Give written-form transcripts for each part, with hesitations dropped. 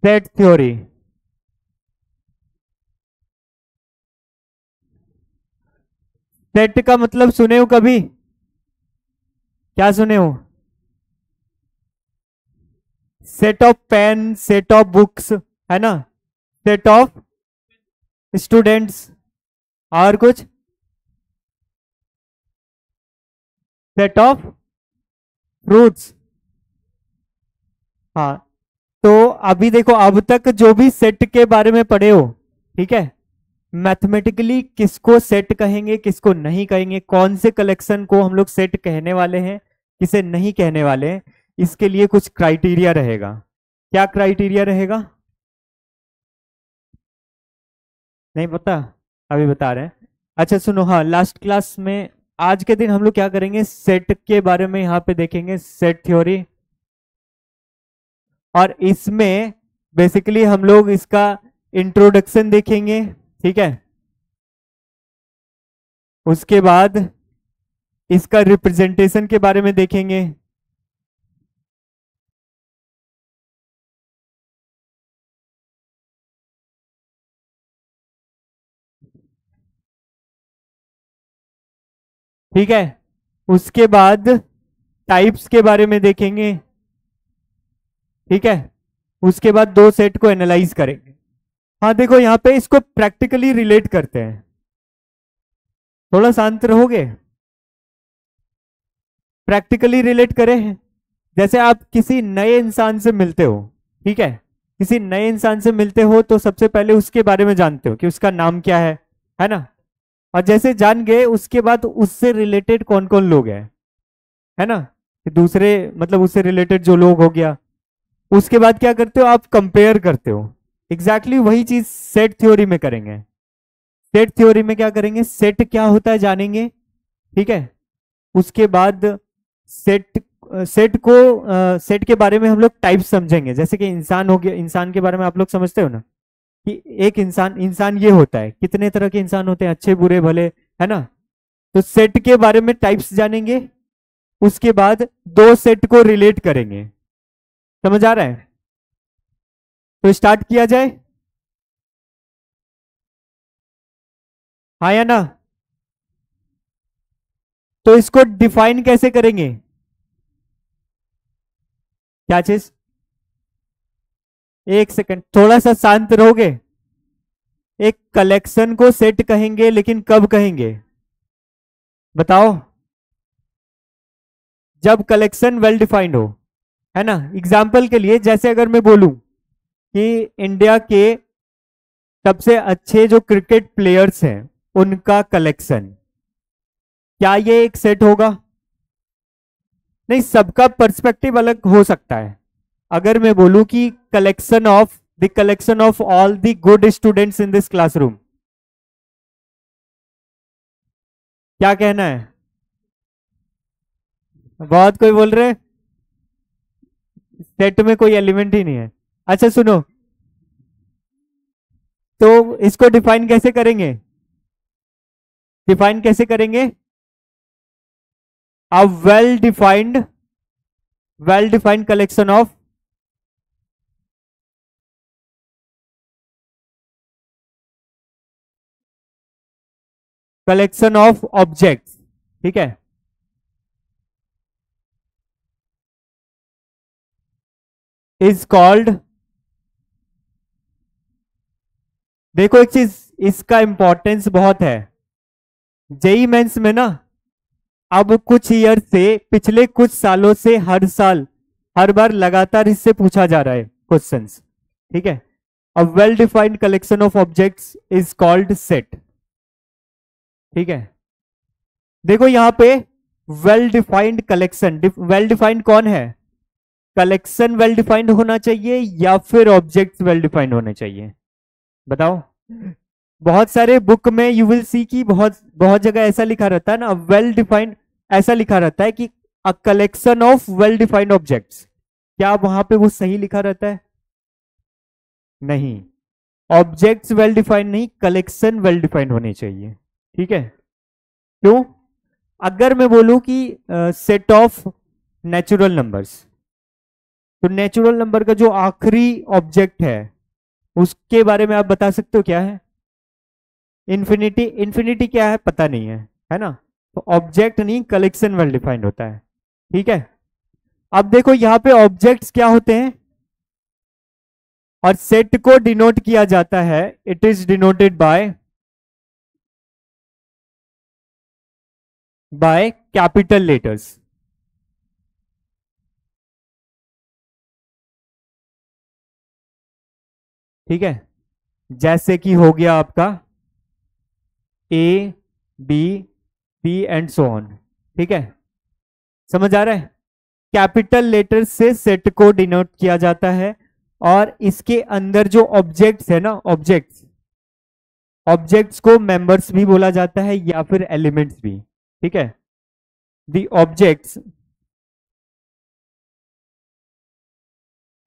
Set theory. Set का मतलब सुने हो कभी? क्या सुने हो? Set of pen, set of books, है ना? Set of students. और कुछ? Set of fruits. हाँ, तो अभी देखो, अब तक जो भी सेट के बारे में पढ़े हो, ठीक है, मैथमेटिकली किसको सेट कहेंगे किसको नहीं कहेंगे, कौन से कलेक्शन को हम लोग सेट कहने वाले हैं किसे नहीं कहने वाले हैं, इसके लिए कुछ क्राइटेरिया रहेगा। क्या क्राइटेरिया रहेगा? नहीं पता? अभी बता रहे हैं। अच्छा सुनो, हाँ, लास्ट क्लास में आज के दिन हम लोग क्या करेंगे, सेट के बारे में यहाँ पे देखेंगे, सेट थ्योरी। और इसमें बेसिकली हम लोग इसका इंट्रोडक्शन देखेंगे, ठीक है। उसके बाद इसका रिप्रेजेंटेशन के बारे में देखेंगे। ठीक है, उसके बाद टाइप्स के बारे में देखेंगे, ठीक है। उसके बाद दो सेट को एनालाइज करेंगे। हाँ देखो, यहाँ पे इसको प्रैक्टिकली रिलेट करते हैं। थोड़ा शांत रहोगे? प्रैक्टिकली रिलेट करें हैं। जैसे आप किसी नए इंसान से मिलते हो, ठीक है, किसी नए इंसान से मिलते हो तो सबसे पहले उसके बारे में जानते हो कि उसका नाम क्या है ना? और जैसे जान गए उसके बाद उससे रिलेटेड कौन कौन लोग हैं, है ना, कि दूसरे मतलब उससे रिलेटेड जो लोग हो गया। उसके बाद क्या करते हो, आप कंपेयर करते हो। एग्जैक्टली वही चीज सेट थ्योरी में करेंगे। सेट थ्योरी में क्या करेंगे, सेट क्या होता है जानेंगे, ठीक है। उसके बाद सेट सेट को सेट के बारे में हम लोग टाइप समझेंगे। जैसे कि इंसान हो गया, इंसान के बारे में आप लोग समझते हो ना, कि एक इंसान, इंसान ये होता है, कितने तरह के इंसान होते हैं, अच्छे बुरे भले, है ना? तो सेट के बारे में टाइप्स जानेंगे। उसके बाद दो सेट को रिलेट करेंगे। समझ आ रहा है? तो स्टार्ट किया जाए, हाँ या ना? तो इसको डिफाइन कैसे करेंगे? क्या चीज? एक सेकंड, थोड़ा सा शांत रहोगे? एक कलेक्शन को सेट कहेंगे, लेकिन कब कहेंगे बताओ? जब कलेक्शन वेल डिफाइंड हो, है ना? एग्जाम्पल के लिए, जैसे अगर मैं बोलूं कि इंडिया के सबसे अच्छे जो क्रिकेट प्लेयर्स हैं उनका कलेक्शन, क्या ये एक सेट होगा? नहीं, सबका पर्सपेक्टिव अलग हो सकता है। अगर मैं बोलूं कि collection of all the good students in this classroom, क्या कहना है? बहुत कोई बोल रहे सेट में कोई एलिमेंट ही नहीं है। अच्छा सुनो, तो इसको डिफाइन कैसे करेंगे? डिफाइन कैसे करेंगे? A well defined collection of objects, ठीक है, इज कॉल्ड। देखो एक चीज, इसका इंपॉर्टेंस बहुत है। जेई मेंस में ना, अब कुछ ईयर से, पिछले कुछ सालों से, हर साल, हर बार लगातार इससे पूछा जा रहा है क्वेश्चंस, ठीक है। A well defined collection of objects is called set, ठीक है। देखो यहाँ पे well defined collection, well defined कौन है? कलेक्शन वेल डिफाइंड होना चाहिए या फिर ऑब्जेक्ट्स वेल डिफाइंड होने चाहिए? बताओ। बहुत सारे बुक में यू विल सी कि बहुत बहुत जगह ऐसा लिखा रहता है ना, वेल डिफाइंड, ऐसा लिखा रहता है कि अ collection of well defined objects. क्या वहां पे वो सही लिखा रहता है? नहीं, ऑब्जेक्ट्स वेल डिफाइंड नहीं, कलेक्शन वेल डिफाइंड होनी चाहिए, ठीक है। क्यों? अगर मैं बोलूं कि सेट ऑफ नेचुरल नंबर्स, तो नेचुरल नंबर का जो आखिरी ऑब्जेक्ट है उसके बारे में आप बता सकते हो क्या है? इन्फिनिटी। इन्फिनिटी क्या है पता नहीं है ना? तो ऑब्जेक्ट नहीं, कलेक्शन वेल डिफाइंड होता है। ठीक है, अब देखो यहां पे ऑब्जेक्ट्स क्या होते हैं और सेट को डिनोट किया जाता है, it is denoted by capital letters. ठीक है, जैसे कि हो गया आपका A, B, C and so on. ठीक है, समझ आ रहा है? कैपिटल लेटर से सेट को डिनोट किया जाता है और इसके अंदर जो ऑब्जेक्ट्स है ना, ऑब्जेक्ट्स, ऑब्जेक्ट्स को मेंबर्स भी बोला जाता है या फिर एलिमेंट्स भी। ठीक है, the objects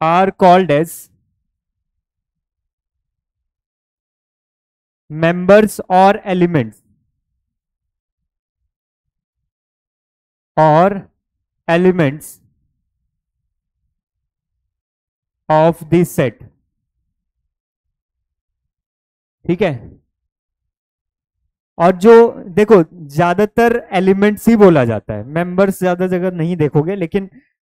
are called as members और एलिमेंट्स और एलिमेंट्स ऑफ दिस सेट। ठीक है, और जो देखो ज्यादातर एलिमेंट्स ही बोला जाता है, मेंबर्स ज्यादा जगह नहीं देखोगे, लेकिन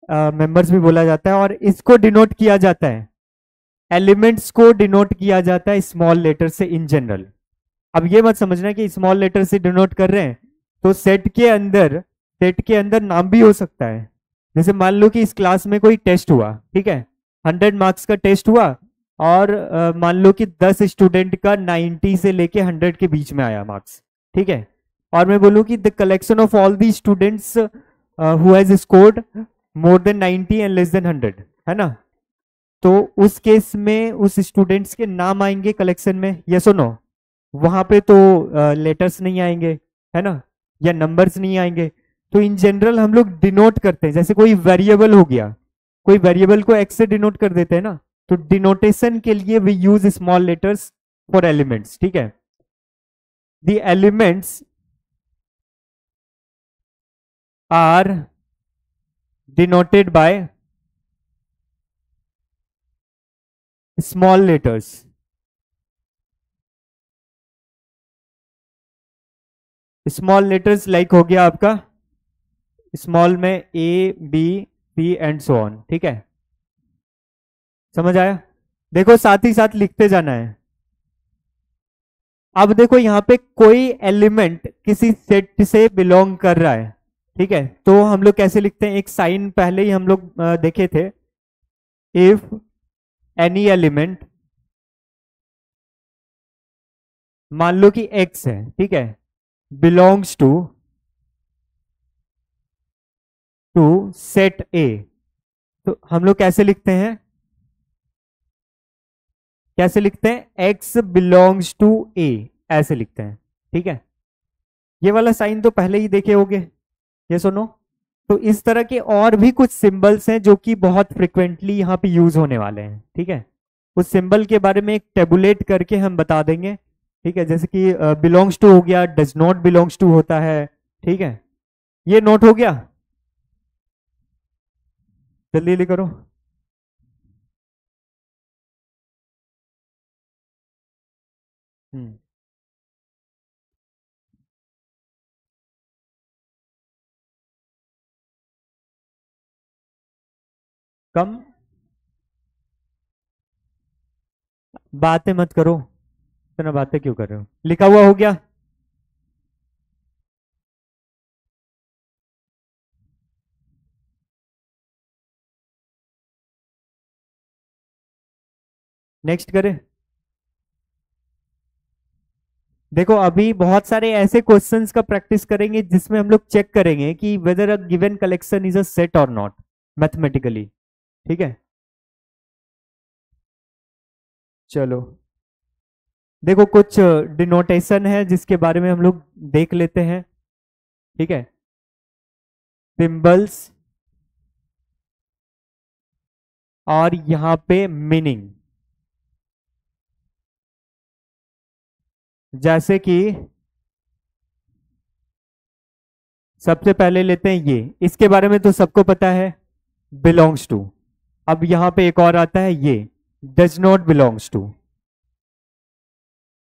मेंबर्स भी बोला जाता है और इसको डिनोट किया जाता है, एलिमेंट्स को डिनोट किया जाता है स्मॉल लेटर से इन जनरल। अब ये मत समझना कि स्मॉल लेटर से डिनोट कर रहे हैं तो सेट के अंदर नाम भी हो सकता है। जैसे मान लो कि इस क्लास में कोई टेस्ट हुआ, ठीक है, 100 मार्क्स का टेस्ट हुआ और मान लो कि 10 स्टूडेंट का 90 से लेके 100 के बीच में आया मार्क्स। ठीक है, और मैं बोलूं कि the collection of all the students who has scored more than 90 and less than 100, है ना? तो उस केस में उस स्टूडेंट्स के नाम आएंगे कलेक्शन में, यस और नो? वहां पे तो लेटर्स नहीं आएंगे, है ना, या नंबर्स नहीं आएंगे। तो इन जनरल हम लोग डिनोट करते हैं, जैसे कोई वेरिएबल हो गया, कोई वेरिएबल को एक्स से डिनोट कर देते हैं ना, तो डिनोटेशन के लिए we use small letters for elements. ठीक है, the elements are denoted by small letters. Small letters like हो गया आपका स्मॉल में a, B, C and so on. ठीक है, समझ आया? देखो साथ ही साथ लिखते जाना है। अब देखो यहां पे कोई एलिमेंट किसी सेट से बिलोंग कर रहा है, ठीक है, तो हम लोग कैसे लिखते हैं? एक साइन पहले ही हम लोग देखे थे, इफ एनी एलिमेंट, मान लो कि एक्स है, ठीक है, बिलोंग्स टू सेट ए, तो हम लोग कैसे लिखते हैं? कैसे लिखते हैं? x बिलोंग्स टू ए, ऐसे लिखते हैं। ठीक है, ये वाला साइन तो पहले ही देखे होगे, ये सुनो। तो इस तरह के और भी कुछ सिंबल्स हैं जो कि बहुत फ्रिक्वेंटली यहाँ पे यूज होने वाले हैं। ठीक है, उस सिंबल के बारे में एक टेबुलेट करके हम बता देंगे। ठीक है, जैसे कि बिलोंग्स टू हो गया, डज नॉट बिलोंग्स टू होता है। ठीक है, ये नोट हो गया? जल्दी जल्दी करो। हम्म, कम बातें मत करो, इतना बातें क्यों कर रहे हो? लिखा हुआ हो गया? नेक्स्ट करें? देखो अभी बहुत सारे ऐसे क्वेश्चंस का प्रैक्टिस करेंगे जिसमें हम लोग चेक करेंगे कि weather a given collection is a set और नॉट, मैथमेटिकली। ठीक है, चलो देखो कुछ डिनोटेशन है जिसके बारे में हम लोग देख लेते हैं। ठीक है, सिंबल्स और यहां पे मीनिंग, जैसे कि सबसे पहले लेते हैं ये, इसके बारे में तो सबको पता है, बिलोंग्स टू। अब यहां पे एक और आता है ये डज नॉट बिलोंग्स टू।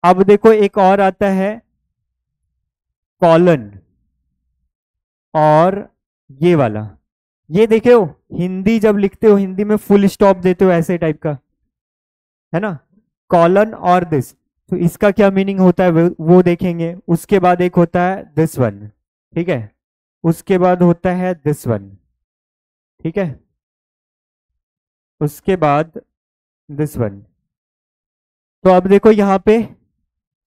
अब देखो एक और आता है कॉलन और ये वाला, ये देखे हो हिंदी जब लिखते हो हिंदी में फुल स्टॉप देते हो ऐसे टाइप का, है ना, कॉलन और दिस। तो इसका क्या मीनिंग होता है वो देखेंगे। उसके बाद एक होता है दिस वन, ठीक है, उसके बाद होता है दिस वन, ठीक है, उसके बाद दिस वन। तो अब देखो यहां पे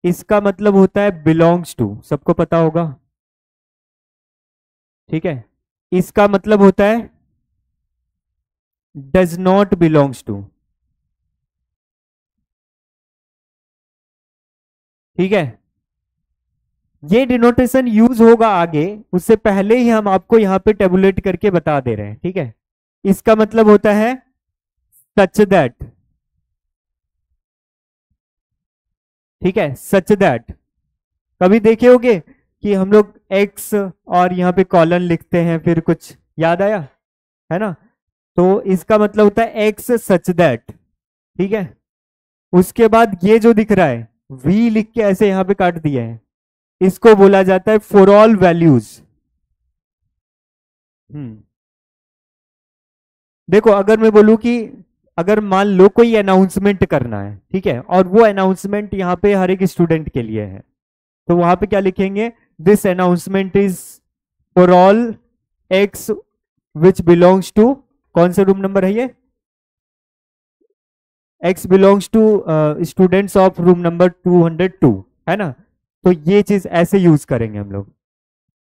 इसका मतलब होता है बिलोंग्स टू, सबको पता होगा, ठीक है। इसका मतलब होता है डज नॉट बिलोंग्स टू, ठीक है। ये डिनोटेशन यूज होगा आगे, उससे पहले ही हम आपको यहां पे टेबुलेट करके बता दे रहे हैं, ठीक है। इसका मतलब होता है सच दैट, ठीक है, सच दैट। कभी देखे होगे कि हम लोग एक्स और यहाँ पे कॉलन लिखते हैं, फिर कुछ याद आया, है ना। तो इसका मतलब होता है एक्स सच दैट, ठीक है। उसके बाद ये जो दिख रहा है वी लिख के ऐसे यहाँ पे काट दिया है, इसको बोला जाता है फॉर ऑल वैल्यूज। देखो अगर मैं बोलूं कि अगर मान लो कोई अनाउंसमेंट करना है, ठीक है, और वो अनाउंसमेंट यहाँ पे हर एक स्टूडेंट के लिए है, तो वहां पे क्या लिखेंगे, this announcement is for all x which belongs to, कौन सा रूम नंबर है ये, x belongs to students of room number 202, है ना। तो ये चीज ऐसे यूज करेंगे हम लोग,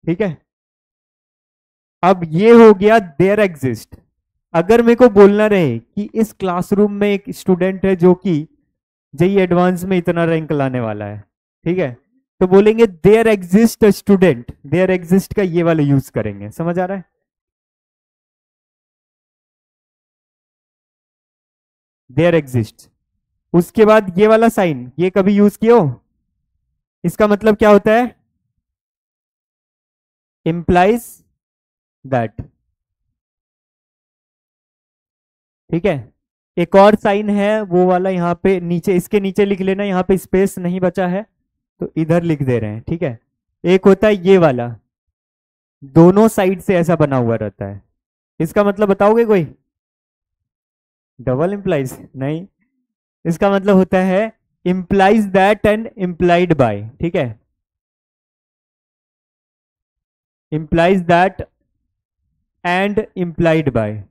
ठीक है। अब ये हो गया देयर एग्जिस्ट। अगर मेरे को बोलना रहे कि इस क्लासरूम में एक स्टूडेंट है जो कि जेई एडवांस में इतना रैंक लाने वाला है, ठीक है, तो बोलेंगे there exist student, there exist का ये वाला यूज करेंगे, समझ आ रहा है, देयर एग्जिस्ट। उसके बाद ये वाला साइन, ये कभी यूज किया हो, इसका मतलब क्या होता है, इंप्लाइज दैट, ठीक है। एक और साइन है वो वाला यहाँ पे नीचे, इसके नीचे लिख लेना, यहाँ पे स्पेस नहीं बचा है तो इधर लिख दे रहे हैं, ठीक है। एक होता है ये वाला, दोनों साइड से ऐसा बना हुआ रहता है, इसका मतलब बताओगे कोई, डबल इंप्लाइज नहीं, इसका मतलब होता है implies that and implied by, ठीक है, implies that and implied by,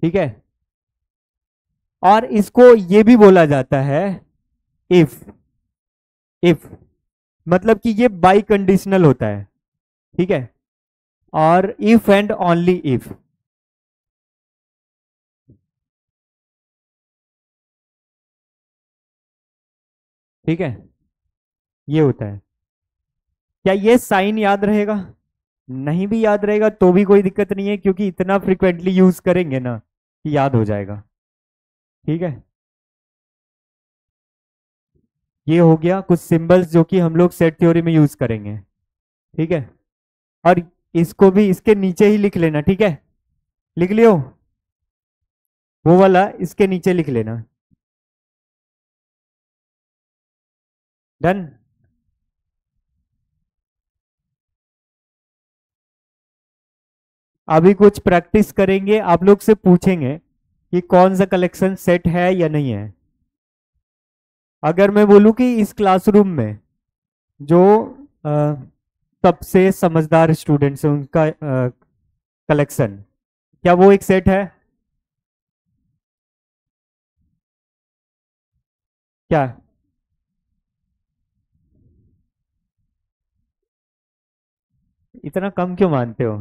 ठीक है। और इसको ये भी बोला जाता है इफ, इफ मतलब कि ये बाई कंडीशनल होता है, ठीक है, और इफ एंड ओनली इफ, ठीक है, ये होता है। क्या ये साइन याद रहेगा, नहीं भी याद रहेगा तो भी कोई दिक्कत नहीं है, क्योंकि इतना फ्रिक्वेंटली यूज करेंगे ना कि याद हो जाएगा, ठीक है। ये हो गया कुछ सिंबल्स जो कि हम लोग सेट थ्योरी में यूज करेंगे, ठीक है। और इसको भी इसके नीचे ही लिख लेना, ठीक है, लिख लियो, वो वाला इसके नीचे लिख लेना, डन। अभी कुछ प्रैक्टिस करेंगे, आप लोग से पूछेंगे कि कौन सा कलेक्शन सेट है या नहीं है। अगर मैं बोलूं कि इस क्लासरूम में जो सबसे समझदार स्टूडेंट्स हैं उनका कलेक्शन, क्या वो एक सेट है, क्या, इतना कम क्यों मानते हो,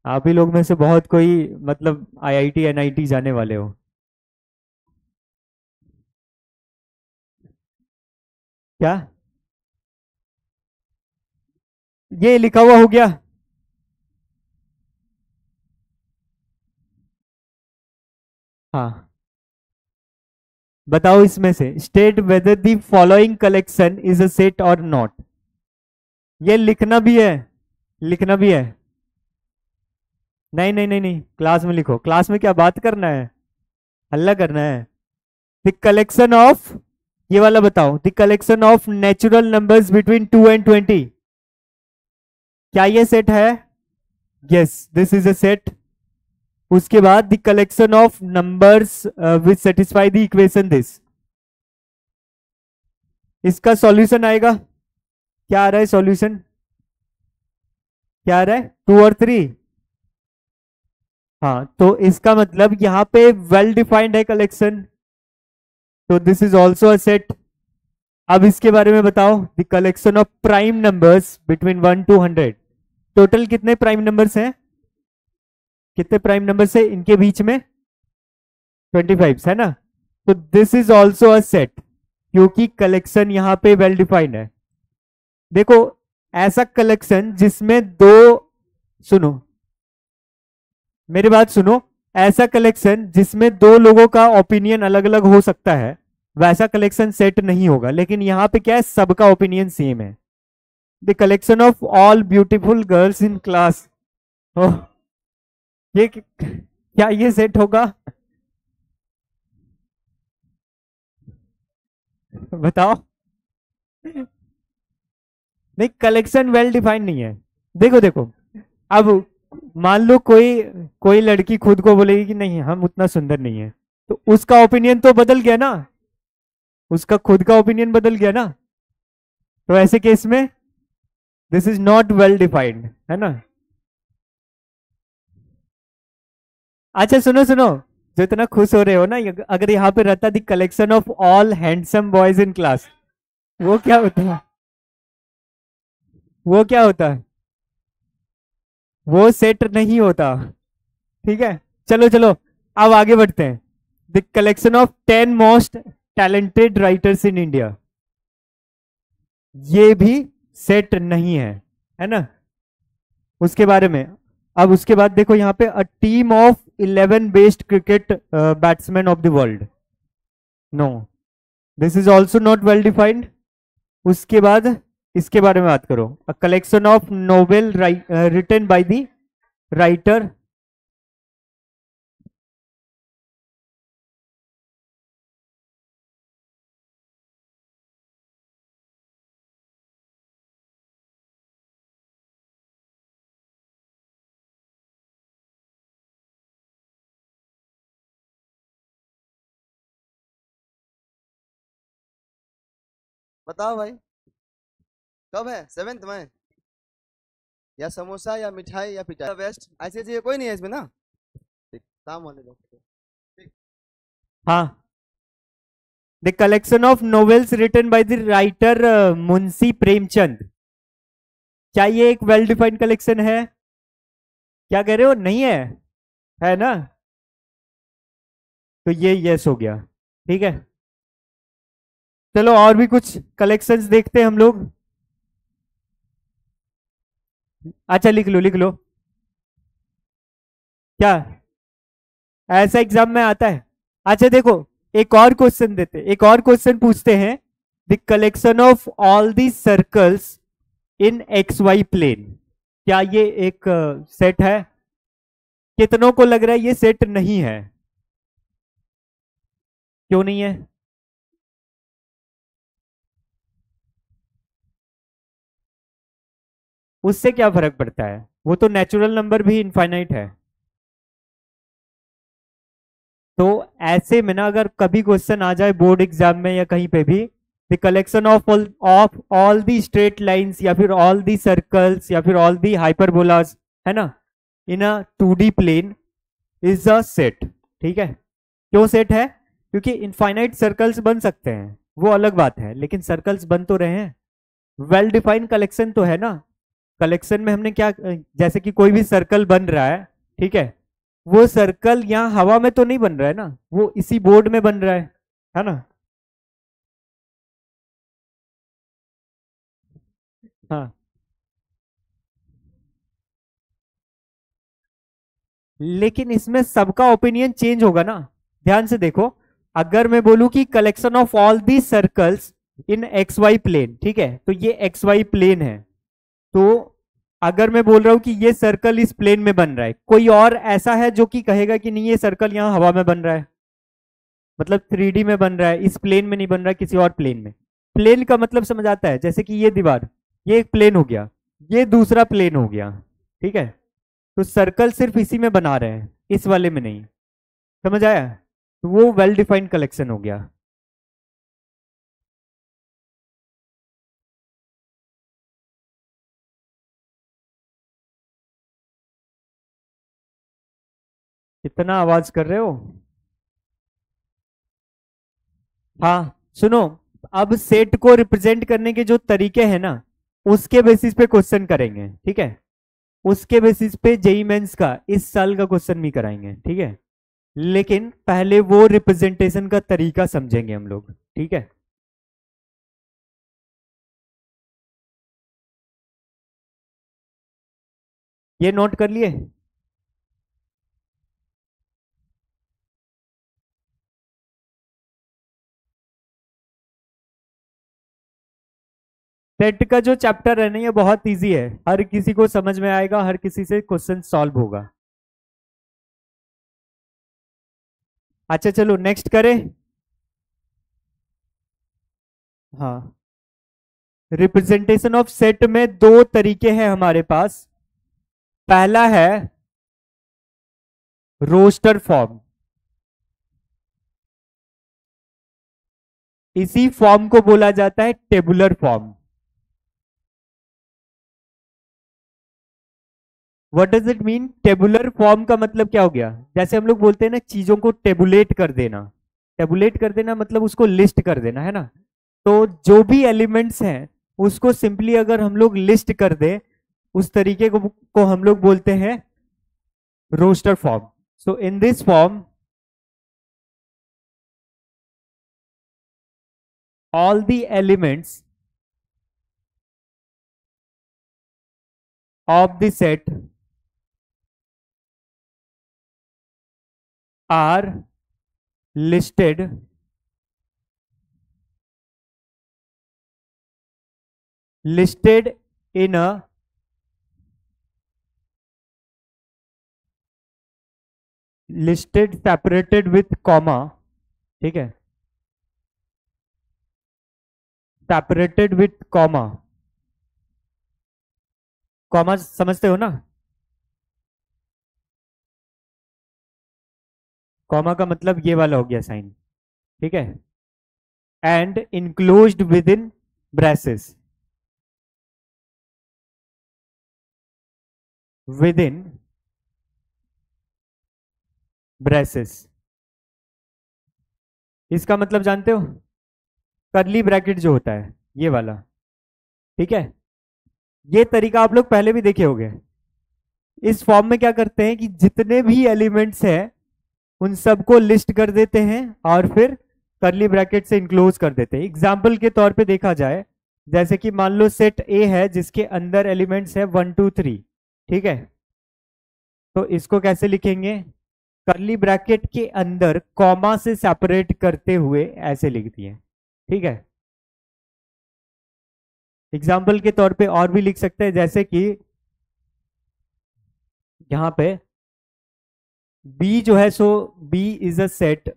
आप ही लोग में से बहुत कोई मतलब आईआईटी एनआईटी जाने वाले हो, क्या ये लिखा हुआ हो गया, हाँ, बताओ इसमें से state whether the following collection is a set और नॉट, ये लिखना भी है, लिखना भी है? नहीं नहीं नहीं नहीं, क्लास में लिखो। क्लास में क्या बात करना है, हल्ला करना है? द कलेक्शन ऑफ, ये वाला बताओ, the collection of natural numbers between 2 and 20, क्या ये सेट है? Yes, this is a set. उसके बाद the collection of numbers which satisfy the equation this, इसका सॉल्यूशन आएगा। क्या आ रहा है सॉल्यूशन? क्या आ रहा है? 2 और 3। हाँ, तो इसका मतलब यहां पे वेल डिफाइंड है कलेक्शन, तो this is also a set. अब इसके बारे में बताओ, the collection of prime numbers between 1 to 100, total कितने प्राइम नंबर्स हैं? कितने प्राइम नंबर्स है इनके बीच में? 25 है ना? तो this is also a set, क्योंकि कलेक्शन यहां पे वेल डिफाइंड है। देखो, ऐसा कलेक्शन जिसमें दो, सुनो मेरी बात सुनो, ऐसा कलेक्शन जिसमें दो लोगों का ओपिनियन अलग अलग हो सकता है, वैसा कलेक्शन सेट नहीं होगा। लेकिन यहां पे क्या है, सबका ओपिनियन सेम है। The collection of all beautiful girls in class, ये क्या ये सेट होगा? बताओ। नहीं, कलेक्शन वेल डिफाइंड नहीं है। देखो देखो, अब मान लो कोई कोई लड़की खुद को बोलेगी कि नहीं हम उतना सुंदर नहीं है, तो उसका ओपिनियन तो बदल गया ना, उसका खुद का ओपिनियन बदल गया ना। तो ऐसे केस में this is not well defined, है ना? अच्छा सुनो सुनो, जो इतना खुश हो रहे हो ना, अगर यहाँ पे रहता the collection of all handsome boys in class, वो क्या होता है? वो क्या होता है? वो सेट नहीं होता। ठीक है, चलो चलो, अब आगे बढ़ते हैं। The collection of 10 most talented writers in India, ये भी सेट नहीं है ना? उसके बारे में, अब उसके बाद देखो यहाँ पे, a team of 11 best cricket batsman of the world, no, this is also not well defined. उसके बाद इसके बारे में बात करो, a collection of novel written by the writer, बताओ भाई, कब है? 7th में? या समोसा या मिठाई या पिटाई बेस्ट, ऐसी चीजें कोई नहीं है इसमें ना? ठीक, काम वाले लोग ठीक। हाँ, the collection of novels written by the writer Munshi Premchand, क्या ये एक वेल डिफाइंड कलेक्शन है? क्या कह रहे हो, नहीं है ना? तो ये यस हो गया। ठीक है, चलो और भी कुछ कलेक्शंस देखते हैं हम लोग। अच्छा लिख लो लिख लो। क्या ऐसा एग्जाम में आता है? अच्छा देखो, एक और क्वेश्चन देते, एक और क्वेश्चन पूछते हैं, the collection of all the circles in x y plane, क्या ये एक सेट है? कितनों को लग रहा है ये सेट नहीं है? क्यों नहीं है? उससे क्या फर्क पड़ता है, वो तो नेचुरल नंबर भी इनफाइनाइट है। तो ऐसे में ना, अगर कभी क्वेश्चन आ जाए बोर्ड एग्जाम में या कहीं पे भी, the collection of all the straight lines या फिर ऑल दी सर्कल्स या फिर ऑल दी हाइपरबोलास, है ना, in a 2D plane is a set. ठीक है, क्यों सेट है? क्योंकि इनफाइनाइट सर्कल्स बन सकते हैं, वो अलग बात है, लेकिन सर्कल्स बन तो रहे हैं, वेल डिफाइंड कलेक्शन तो है ना। कलेक्शन में हमने क्या, जैसे कि कोई भी सर्कल बन रहा है, ठीक है, वो सर्कल यहाँ हवा में तो नहीं बन रहा है ना, वो इसी बोर्ड में बन रहा है ना? हाँ, लेकिन इसमें सबका ओपिनियन चेंज होगा ना। ध्यान से देखो, अगर मैं बोलूं कि collection of all the circles in x y plane, ठीक है, तो ये एक्स वाई प्लेन है, तो अगर मैं बोल रहा हूं कि ये सर्कल इस प्लेन में बन रहा है, कोई और ऐसा है जो कि कहेगा कि नहीं ये सर्कल यहाँ हवा में बन रहा है, मतलब 3D में बन रहा है, इस प्लेन में नहीं बन रहा है, किसी और प्लेन में। प्लेन का मतलब समझ आता है, जैसे कि ये दीवार, ये एक प्लेन हो गया, ये दूसरा प्लेन हो गया, ठीक है। तो सर्कल सिर्फ इसी में बना रहे हैं, इस वाले में नहीं। समझ आया? तो वो वेल डिफाइंड कलेक्शन हो गया। कितना आवाज कर रहे हो? हाँ सुनो, अब सेट को रिप्रेजेंट करने के जो तरीके हैं ना, उसके बेसिस पे क्वेश्चन करेंगे, ठीक है। उसके बेसिस पे जेई मेंस का इस साल का क्वेश्चन भी कराएंगे, ठीक है। लेकिन पहले वो रिप्रेजेंटेशन का तरीका समझेंगे हम लोग, ठीक है। ये नोट कर लिए? सेट का जो चैप्टर है ना, ये बहुत इजी है, हर किसी को समझ में आएगा, हर किसी से क्वेश्चन सॉल्व होगा। अच्छा चलो नेक्स्ट करें। हाँ, रिप्रेजेंटेशन ऑफ सेट में दो तरीके हैं हमारे पास। पहला है रोस्टर फॉर्म। इसी फॉर्म को बोला जाता है tabular form. What does it mean? Tabular form का मतलब क्या हो गया? जैसे हम लोग बोलते हैं ना, चीजों को टेबुलेट कर देना। टेबुलेट कर देना मतलब उसको लिस्ट कर देना, है ना। तो जो भी एलिमेंट्स हैं उसको सिंपली अगर हम लोग लिस्ट कर दे, उस तरीके को हम लोग बोलते हैं roster form. So in this form all the elements of the set are listed in a listed separated with comma, ठीक है, separated with comma। कॉमा समझते हो ना? कॉमा का मतलब ये वाला हो गया साइन, ठीक है। And enclosed with in braces, with in braces. इसका मतलब जानते हो? कर्ली ब्रैकेट जो होता है ये वाला, ठीक है। ये तरीका आप लोग पहले भी देखे होंगे। इस फॉर्म में क्या करते हैं कि जितने भी एलिमेंट्स हैं उन सबको लिस्ट कर देते हैं और फिर कर्ली ब्रैकेट से इनक्लोज कर देते हैं। एग्जाम्पल के तौर पे देखा जाए, जैसे कि मान लो सेट ए है जिसके अंदर एलिमेंट्स है 1 2 3, ठीक है। तो इसको कैसे लिखेंगे? कर्ली ब्रैकेट के अंदर कॉमा से सेपरेट करते हुए ऐसे लिख दिए, ठीक है। एग्जाम्पल के तौर पे और भी लिख सकते हैं, जैसे कि यहां पे B जो है, सो B is a set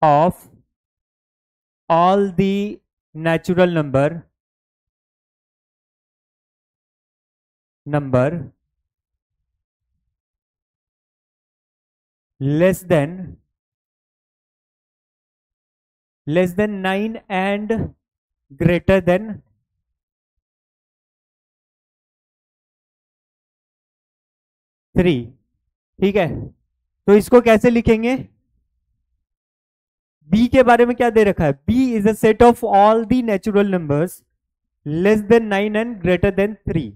of all the natural number less than 9 and greater than 3, ठीक है। तो इसको कैसे लिखेंगे? B के बारे में क्या दे रखा है? B is a set of all the natural numbers less than 9 and greater than 3।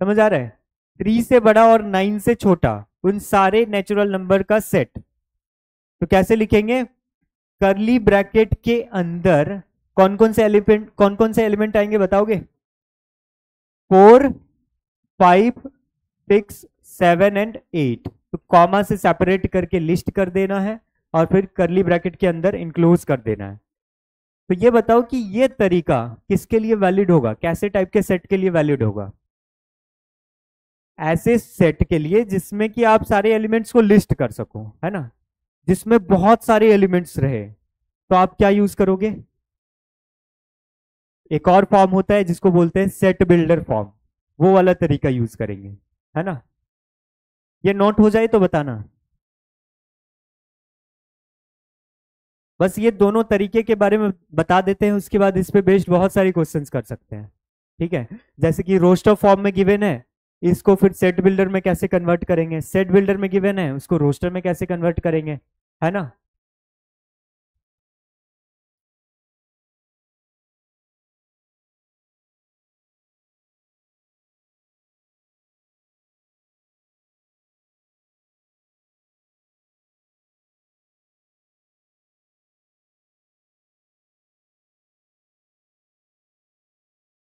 समझ आ रहा है? 3 से बड़ा और 9 से छोटा, उन सारे नेचुरल नंबर का सेट। तो कैसे लिखेंगे? कर्ली ब्रैकेट के अंदर कौन कौन से एलिमेंट आएंगे बताओगे? 4 5 6 7 एंड 8। तो कॉमा से सेपरेट करके लिस्ट कर देना है और फिर कर्ली ब्रैकेट के अंदर इंक्लोज कर देना है। तो ये बताओ कि ये तरीका किसके लिए वैलिड होगा, कैसे टाइप के सेट के लिए वैलिड होगा? ऐसे सेट के लिए जिसमें कि आप सारे एलिमेंट्स को लिस्ट कर सको, है ना, जिसमें बहुत सारे एलिमेंट्स रहे, तो आप क्या यूज करोगे? एक और फॉर्म होता है जिसको बोलते हैं सेट बिल्डर फॉर्म, वो वाला तरीका यूज करेंगे, है ना। ये नोट हो जाए तो बताना। बस ये दोनों तरीके के बारे में बता देते हैं, उसके बाद इस पे बेस्ड बहुत सारे क्वेश्चंस कर सकते हैं, ठीक है। जैसे कि रोस्टर फॉर्म में गिवन है, इसको फिर सेट बिल्डर में कैसे कन्वर्ट करेंगे, सेट बिल्डर में गिवन है उसको रोस्टर में कैसे कन्वर्ट करेंगे, है ना।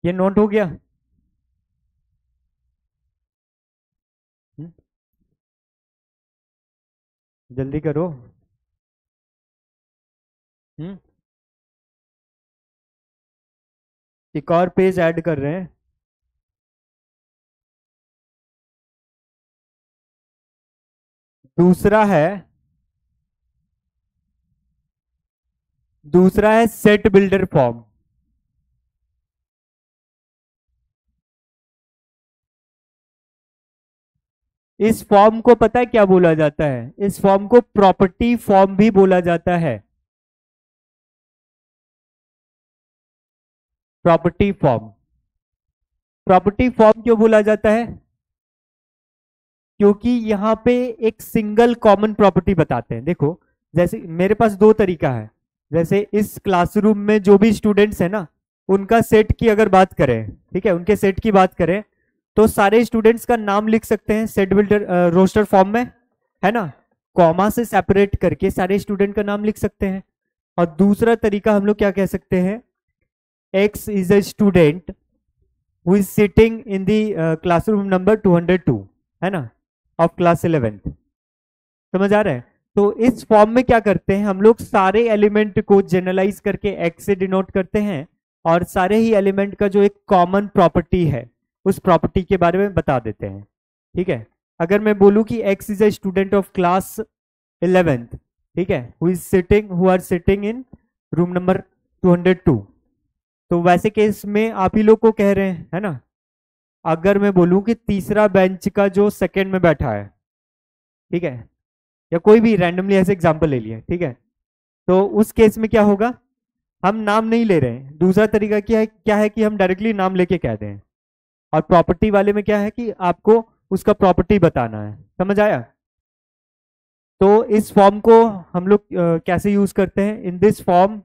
ये नोट हो गया? हम्म, जल्दी करो। हम्म, एक और पेज ऐड कर रहे हैं। दूसरा है, दूसरा है सेट बिल्डर फॉर्म। इस फॉर्म को पता है क्या बोला जाता है? इस फॉर्म को प्रॉपर्टी फॉर्म भी बोला जाता है। प्रॉपर्टी फॉर्म, प्रॉपर्टी फॉर्म क्यों बोला जाता है? क्योंकि यहाँ पे एक सिंगल कॉमन प्रॉपर्टी बताते हैं। देखो, जैसे मेरे पास दो तरीका है। जैसे इस क्लासरूम में जो भी स्टूडेंट्स है ना, उनका सेट की अगर बात करें, ठीक है, उनके सेट की बात करें, तो सारे स्टूडेंट्स का नाम लिख सकते हैं सेट बिल्डर रोस्टर फॉर्म में, है ना। कॉमा से सेपरेट करके सारे स्टूडेंट का नाम लिख सकते हैं। और दूसरा तरीका हम लोग क्या कह सकते हैं, x is a student who is sitting in the classroom number 202, है ना, ऑफ क्लास 11th। समझ आ रहा है? तो इस फॉर्म में क्या करते हैं हम लोग, सारे एलिमेंट को जनरलाइज करके एक्स से डिनोट करते हैं, और सारे ही एलिमेंट का जो एक कॉमन प्रॉपर्टी है उस प्रॉपर्टी के बारे में बता देते हैं, ठीक है। अगर मैं बोलूं कि x is a student of class 11th, ठीक है, who are sitting in room number 202, तो वैसे केस में आप ही लोग को कह रहे हैं, है ना। अगर मैं बोलूं कि तीसरा बेंच का जो सेकंड में बैठा है, ठीक है, या कोई भी रैंडमली ऐसे एग्जांपल ले लिया, ठीक है, तो उस केस में क्या होगा, हम नाम नहीं ले रहे हैं। दूसरा तरीका क्या है कि हम डायरेक्टली नाम लेके कह दें। और प्रॉपर्टी वाले में क्या है कि आपको उसका प्रॉपर्टी बताना है। समझ आया? तो इस फॉर्म को हम लोग कैसे यूज करते हैं? इन this form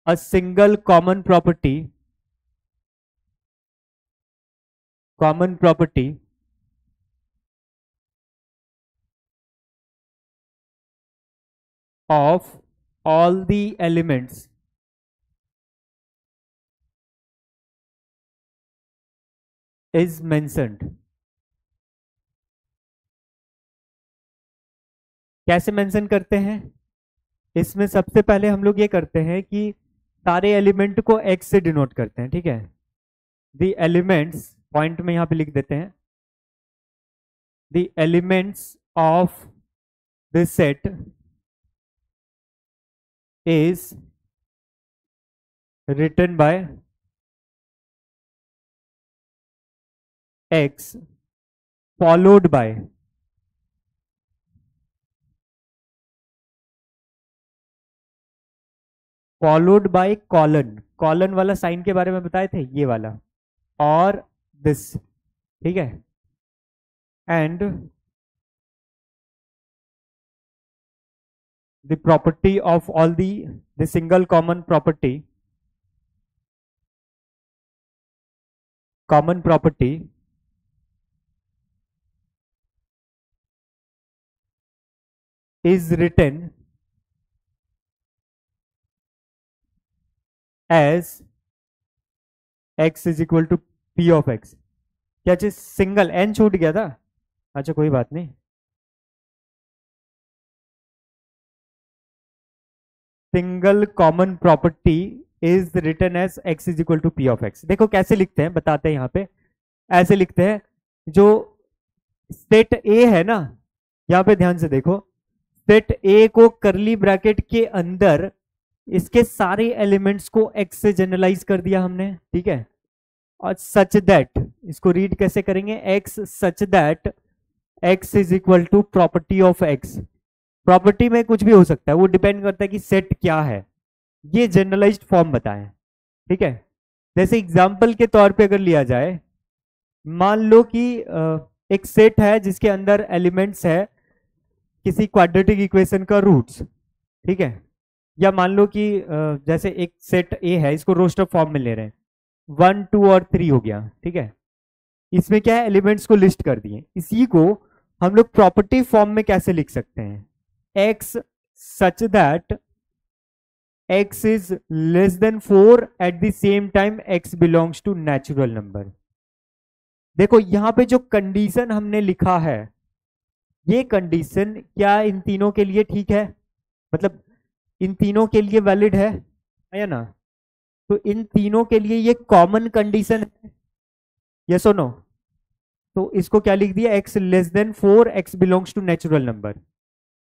a single common property of all the elements is mentioned। कैसे मेंशन करते हैं? इसमें सबसे पहले हम लोग ये करते हैं कि सारे एलिमेंट को एक्स से डिनोट करते हैं, ठीक है। द एलिमेंट्स, पॉइंट में यहां पे लिख देते हैं, the elements of this set is written by x followed by colon. Colon वाला साइन के बारे में बताए थे, ये वाला, और दिस, ठीक है। And the property of all the single common property is written as x is equal to p of x। क्या चीज, सिंगल एन छूट गया था? अच्छा कोई बात नहीं। Single common property is written as x is equal to p of x. देखो कैसे लिखते हैं, बताते हैं। यहाँ पे ऐसे लिखते हैं, जो सेट ए है ना, यहाँ पे ध्यान से देखो, सेट ए को करली ब्रैकेट के अंदर इसके सारे एलिमेंट्स को x से जनरलाइज कर दिया हमने, ठीक है। और सच दैट, इसको रीड कैसे करेंगे, x such that x is equal to property of x। Property में कुछ भी हो सकता है, वो डिपेंड करता है कि सेट क्या है, ये जनरलाइज्ड फॉर्म बताएं, ठीक है। जैसे एग्जांपल के तौर पे अगर लिया जाए, मान लो कि एक सेट है जिसके अंदर एलिमेंट्स है किसी क्वाड्रेटिक इक्वेशन का रूट्स, ठीक है। या मान लो कि जैसे एक सेट ए है, इसको रोस्टर फॉर्म में ले रहे हैं, 1 2 और 3 हो गया, ठीक है। इसमें क्या है, एलिमेंट्स को लिस्ट कर दिए। इसी को हम लोग प्रॉपर्टी फॉर्म में कैसे लिख सकते हैं, x such that x is less than 4 at the same time x belongs to natural number। देखो यहां पे जो कंडीशन हमने लिखा है, ये कंडीशन क्या इन तीनों के लिए ठीक है, मतलब इन तीनों के लिए वैलिड है या ना। तो इन तीनों के लिए ये कॉमन कंडीशन है, यस और नो। तो इसको क्या लिख दिया, x less than 4 x belongs to natural number.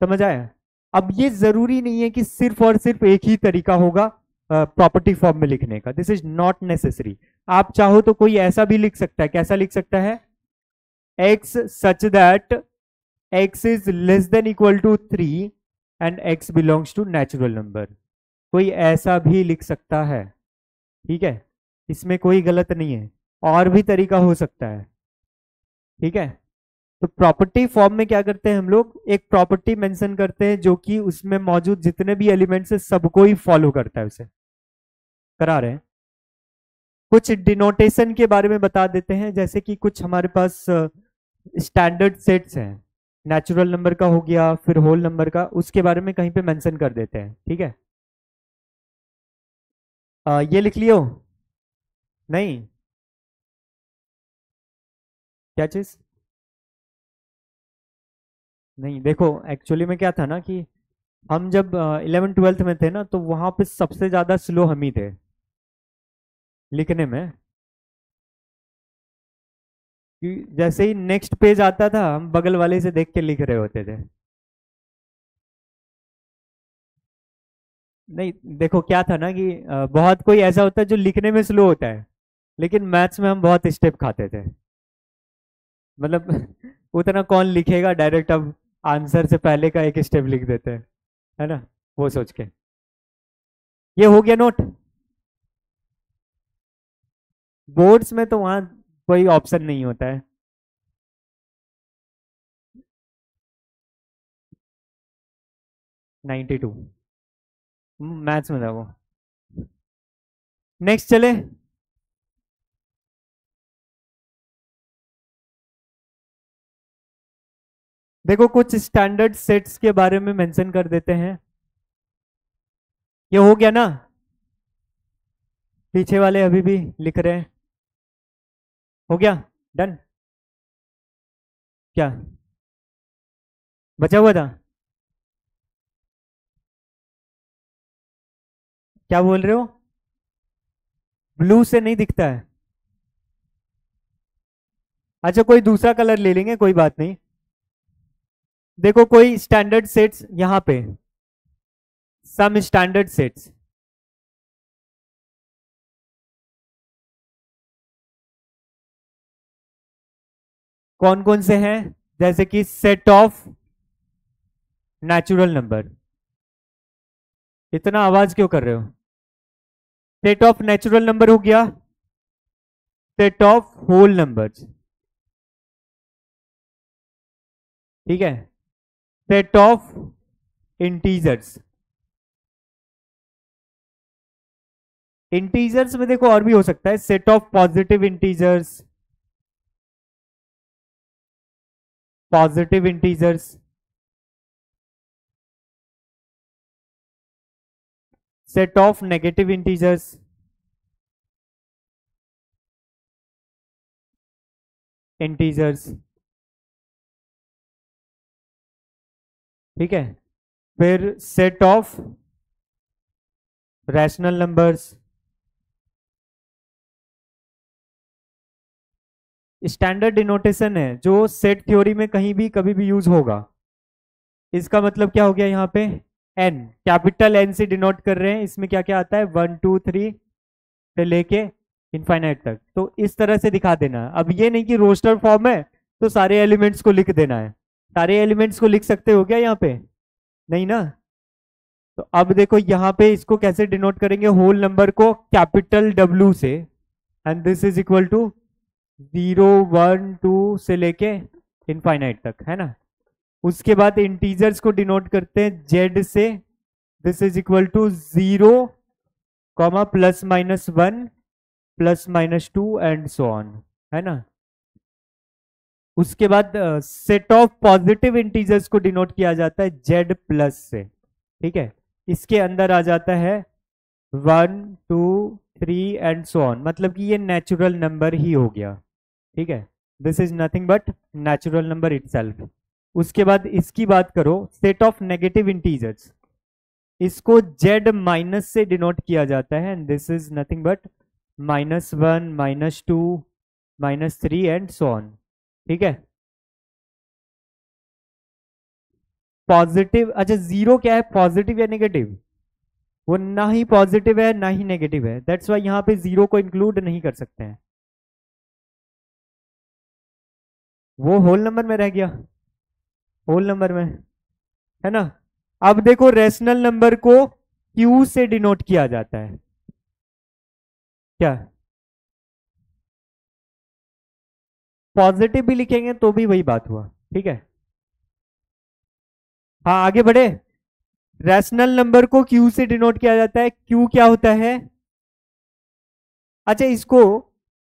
समझ आया। अब ये जरूरी नहीं है कि सिर्फ और सिर्फ एक ही तरीका होगा प्रॉपर्टी फॉर्म में लिखने का, दिस इज नॉट नेसेसरी। आप चाहो तो कोई ऐसा भी लिख सकता है, कैसा लिख सकता है, x such that x is less than equal to 3 and x belongs to natural number. कोई ऐसा भी लिख सकता है, ठीक है, इसमें कोई गलत नहीं है। और भी तरीका हो सकता है, ठीक है। तो प्रॉपर्टी फॉर्म में क्या करते हैं हम लोग, एक प्रॉपर्टी मेंशन करते हैं जो कि उसमें मौजूद जितने भी एलिमेंट्स है सबको ही फॉलो करता है, उसे करा रहे हैं। कुछ डिनोटेशन के बारे में बता देते हैं, जैसे कि कुछ हमारे पास स्टैंडर्ड सेट्स हैं, नेचुरल नंबर का हो गया, फिर होल नंबर का, उसके बारे में कहीं पे मेंशन कर देते हैं, ठीक है। ये लिख लियो, नहीं क्या चीज, नहीं देखो एक्चुअली में क्या था ना कि हम जब 11th-12th में थे ना, तो वहां पे सबसे ज्यादा स्लो हम ही थे लिखने में। कि जैसे ही नेक्स्ट पेज आता था, हम बगल वाले से देख के लिख रहे होते थे। नहीं देखो क्या था ना कि बहुत कोई ऐसा होता है जो लिखने में स्लो होता है, लेकिन मैथ्स में हम बहुत स्टेप खाते थे, मतलब उतना कौन लिखेगा डायरेक्ट, अब आंसर से पहले का एक स्टेप लिख देते हैं, है ना, वो सोच के। ये हो गया नोट। बोर्ड्स में तो वहां कोई ऑप्शन नहीं होता है। नाइन्टी टू मैथ्स में था वो। नेक्स्ट चले, देखो कुछ स्टैंडर्ड सेट्स के बारे में मेंशन कर देते हैं। ये हो गया ना, पीछे वाले अभी भी लिख रहे हैं, हो गया डन। क्या बचा हुआ था, क्या बोल रहे हो, ब्लू से नहीं दिखता है, अच्छा कोई दूसरा कलर ले लेंगे, कोई बात नहीं। देखो कोई स्टैंडर्ड सेट्स यहां पे, सम स्टैंडर्ड सेट्स, कौन कौन से हैं, जैसे कि सेट ऑफ नेचुरल नंबर। इतना आवाज क्यों कर रहे हो, सेट ऑफ नेचुरल नंबर हो गया, सेट ऑफ होल नंबर्स, ठीक है, सेट ऑफ इंटीजर्स। इंटीजर्स में देखो और भी हो सकता है, set of positive integers, positive integers, set of negative integers, integers, ठीक है। फिर set of rational numbers, standard denotation है जो सेट थ्योरी में कहीं भी कभी भी यूज होगा। इसका मतलब क्या हो गया यहाँ पे, एन, कैपिटल एन से डिनोट कर रहे हैं, इसमें क्या क्या आता है 1 2 3 से लेके इनफाइनाइट तक, तो इस तरह से दिखा देना है। अब ये नहीं कि रोस्टर फॉर्म है तो सारे एलिमेंट्स को लिख देना है, सारे एलिमेंट्स को लिख सकते हो क्या यहाँ पे, नहीं ना। तो अब देखो यहाँ पे इसको कैसे डिनोट करेंगे, होल नंबर को कैपिटल डब्ल्यू से, and this is equal to 0 1 2 से लेके इनफाइनाइट तक, है ना। उसके बाद इंटीजर्स को डिनोट करते हैं जेड से, this is equal to 0 comma ±1 ±2 and so on, है ना। उसके बाद सेट ऑफ पॉजिटिव इंटीजर्स को डिनोट किया जाता है जेड प्लस से, ठीक है। इसके अंदर आ जाता है 1 2 3 एंड सो ऑन, मतलब कि ये नेचुरल नंबर ही हो गया, ठीक है। This is nothing but natural number itself. उसके बाद इसकी बात करो, सेट ऑफ नेगेटिव इंटीजर्स, इसको जेड माइनस से डिनोट किया जाता है, and this is nothing but -1 -2 -3 and so on, ठीक है। पॉजिटिव, अच्छा जीरो क्या है, पॉजिटिव या नेगेटिव, वो ना ही पॉजिटिव है ना ही नेगेटिव है, दैट्स वाई यहां पे जीरो को इंक्लूड नहीं कर सकते हैं, वो होल नंबर में रह गया, होल नंबर में, है ना। अब देखो रेशनल नंबर को क्यू से डिनोट किया जाता है, क्या पॉजिटिव भी लिखेंगे तो भी वही बात हुआ, ठीक है। हाँ आगे बढ़े, रैशनल नंबर को क्यू से डिनोट किया जाता है, क्यू क्या होता है, अच्छा इसको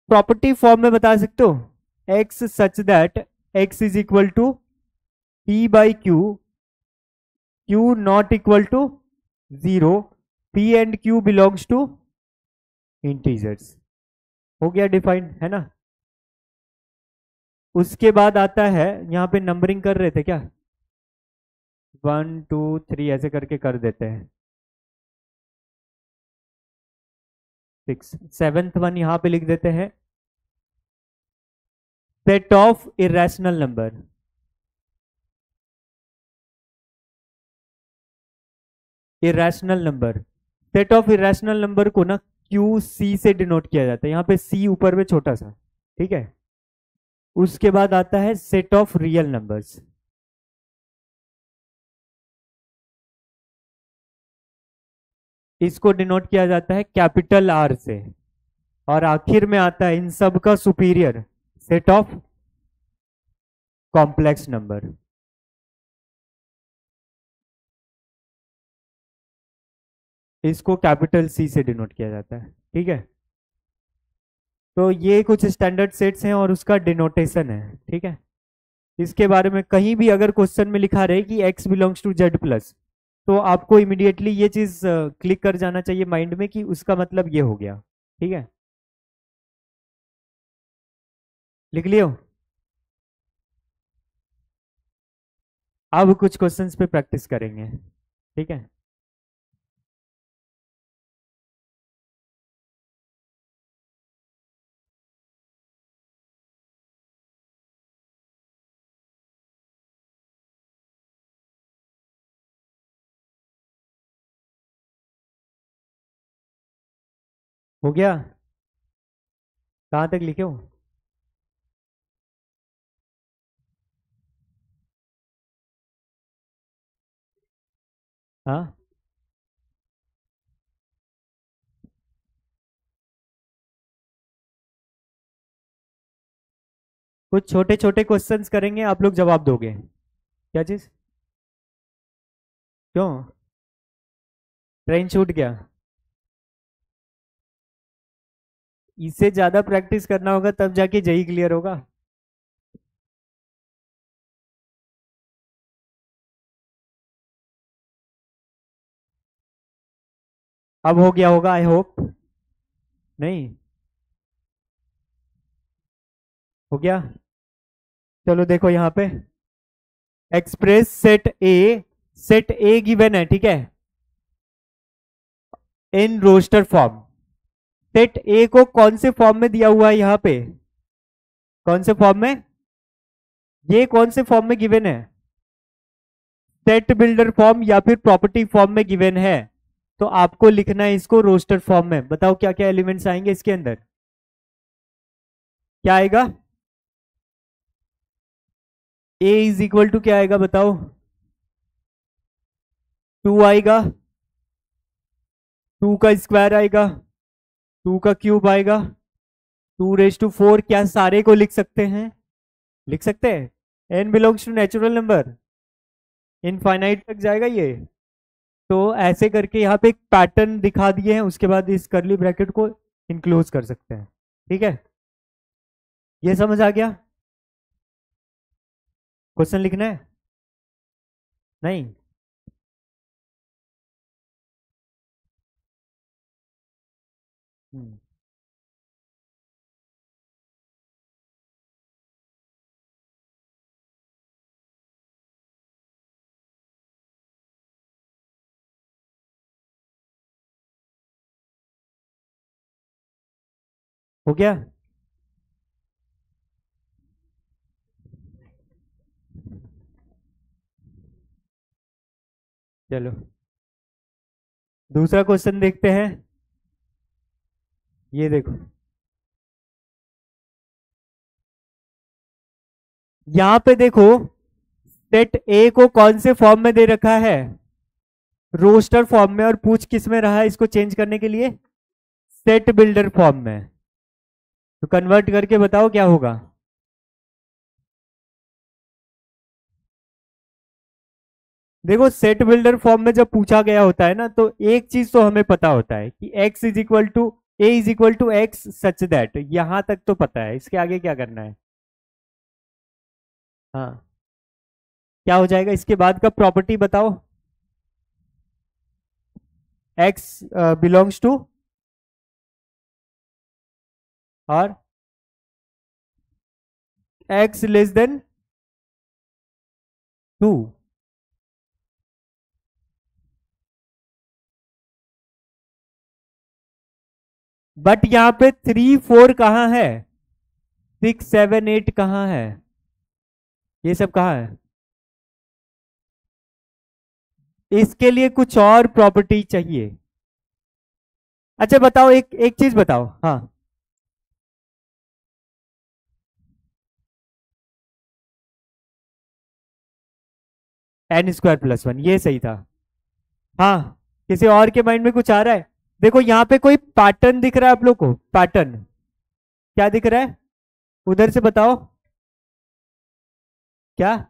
प्रॉपर्टी फॉर्म में बता सकते हो, x such that x is equal to p by q, q not equal to 0, p and q belongs to integers, हो गया डिफाइंड, है ना। उसके बाद आता है, यहाँ पे नंबरिंग कर रहे थे क्या, 1 2 3 ऐसे करके कर देते हैं, 6 7th वन यहाँ पे लिख देते हैं, set of irrational number, irrational number, set of irrational number को ना क्यू सी से डिनोट किया जाता है, यहाँ पे सी ऊपर में छोटा सा, ठीक है। उसके बाद आता है सेट ऑफ रियल नंबर्स, इसको डिनोट किया जाता है कैपिटल आर से, और आखिर में आता है इन सब का superior set of complex number, इसको कैपिटल सी से डिनोट किया जाता है, ठीक है। तो ये कुछ स्टैंडर्ड सेट्स हैं और उसका डिनोटेशन है, ठीक है। इसके बारे में कहीं भी अगर क्वेश्चन में लिखा रहे कि x belongs to z plus, तो आपको इमीडिएटली ये चीज क्लिक कर जाना चाहिए माइंड में कि उसका मतलब ये हो गया, ठीक है। लिख लियो, अब कुछ क्वेश्चंस पे प्रैक्टिस करेंगे, ठीक है। हो गया, कहाँ तक लिखे हो, हाँ कुछ छोटे छोटे क्वेश्चंस करेंगे, आप लोग जवाब दोगे, क्या चीज, क्यों, ट्रेन छूट गया, इससे ज्यादा प्रैक्टिस करना होगा तब जाके जेई क्लियर होगा। अब हो गया होगा आई होप, नहीं हो गया, चलो देखो यहाँ पे एक्सप्रेस सेट ए गिवन है, ठीक है। In roster form. Set A को कौन से फॉर्म में दिया हुआ है यहाँ पे, कौन से फॉर्म में, ये कौन से फॉर्म में गिवन है, सेट बिल्डर फॉर्म या फिर प्रॉपर्टी फॉर्म में गिवन है। तो आपको लिखना है इसको रोस्टर फॉर्म में। बताओ क्या क्या एलिमेंट्स आएंगे इसके अंदर, क्या आएगा, ए इज इक्वल टू क्या आएगा बताओ, 2 आएगा, 2 का स्क्वायर आएगा, 2 का क्यूब आएगा, 2⁴। क्या सारे को लिख सकते हैं, लिख सकते हैं। n belongs to natural number, infinite तक जाएगा ये। तो ऐसे करके यहाँ पे एक पैटर्न दिखा दिए हैं, उसके बाद इस करली ब्रैकेट को इनक्लोज कर सकते हैं। ठीक है, ये समझ आ गया। क्वेश्चन लिखना है, नहीं, हो गया। चलो दूसरा क्वेश्चन देखते हैं। ये देखो, यहां पे देखो सेट ए को कौन से फॉर्म में दे रखा है, रोस्टर फॉर्म में, और पूछ किस में रहा है इसको चेंज करने के लिए, सेट बिल्डर फॉर्म में। तो कन्वर्ट करके बताओ क्या होगा। देखो सेट बिल्डर फॉर्म में जब पूछा गया होता है ना, तो एक चीज तो हमें पता होता है कि x is equal to A is equal to x such that, यहां तक तो पता है, इसके आगे क्या करना है। हाँ, क्या हो जाएगा इसके बाद का प्रॉपर्टी बताओ, x बिलोंग्स टू और x लेस देन 2। बट यहां पे 3 4 कहां है, 6 7 8 कहां है, ये सब कहां है। इसके लिए कुछ और प्रॉपर्टी चाहिए। अच्छा बताओ, एक एक चीज बताओ, हाँ n² + 1 ये सही था। हाँ, किसी और के माइंड में कुछ आ रहा है। देखो यहाँ पे कोई पैटर्न दिख रहा है आप लोग को, पैटर्न क्या दिख रहा है, उधर से बताओ क्या,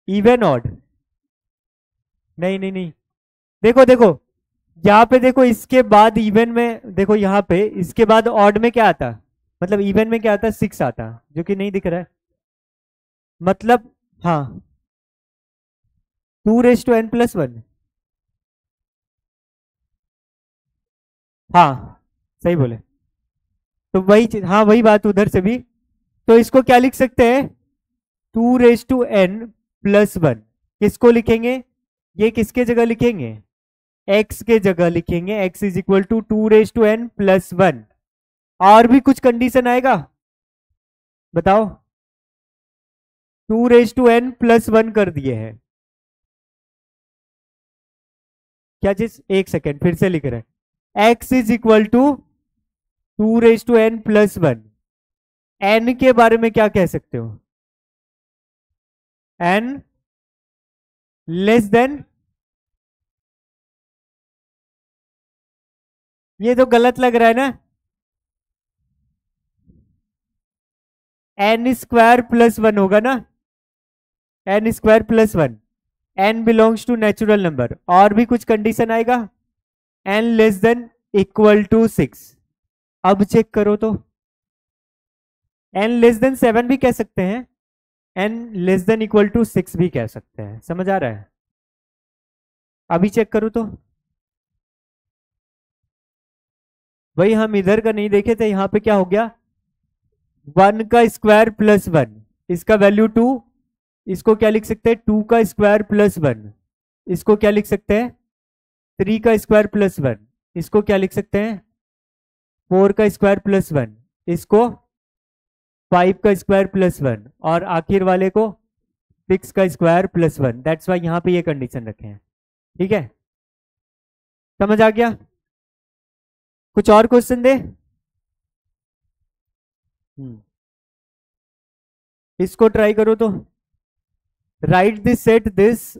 इवन ऑड, नहीं नहीं नहीं, देखो देखो यहाँ पे देखो, इसके बाद इवन में देखो, यहाँ पे इसके बाद ऑड में क्या आता, मतलब इवन में क्या आता, 6 आता, जो कि नहीं दिख रहा है, मतलब हाँ 2⁻n+1, हाँ सही बोले। तो वही चीज, हाँ वही बात उधर से भी। तो इसको क्या लिख सकते हैं, 2⁻n+1। किसको लिखेंगे, ये किसके जगह लिखेंगे, x के जगह लिखेंगे, x is equal to 2⁻n+1। और भी कुछ कंडीशन आएगा बताओ, 2⁻n+1 कर दिए हैं, क्या चीज, एक सेकेंड फिर से लिख रहे हैं, x is equal to 2⁻n+1। n के बारे में क्या कह सकते हो, n लेस देन, ये तो गलत लग रहा है ना, n² + 1 होगा ना, n² + 1, n belongs to natural number. और भी कुछ कंडीशन आएगा, n less than equal to 6। अब चेक करो तो, n लेस देन 7 भी कह सकते हैं, n less than equal to 6 भी कह सकते हैं, समझ आ रहा है। अभी चेक करो तो, वही हम इधर का नहीं देखे थे, यहां पे क्या हो गया, 1² + 1, इसका वैल्यू 2, इसको क्या लिख सकते हैं, 2² + 1, इसको क्या लिख सकते हैं 3 का स्क्वायर प्लस 1, इसको क्या लिख सकते हैं? 4 का स्क्वायर प्लस 1, इसको 5 का स्क्वायर प्लस 1, और आखिर वाले को 6 का स्क्वायर प्लस 1। दैट्स वाई यहां पे ये कंडीशन रखे हैं। ठीक है, समझ आ गया? कुछ और क्वेश्चन दे? इसको ट्राई करो तो। Write this set this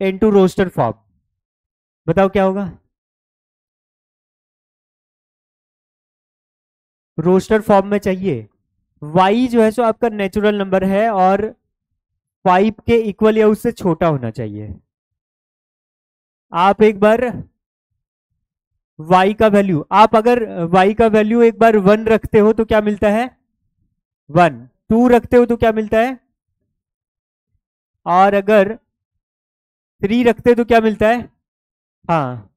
into roster form. बताओ क्या होगा? रोस्टर फॉर्म में चाहिए। y जो है सो आपका नेचुरल नंबर है और 5 के इक्वल या उससे छोटा होना चाहिए। आप एक बार y का वैल्यू, आप अगर y का वैल्यू एक बार 1 रखते हो तो क्या मिलता है? 1। 2 रखते हो तो क्या मिलता है? और अगर 3 रखते हो तो क्या मिलता है? हाँ,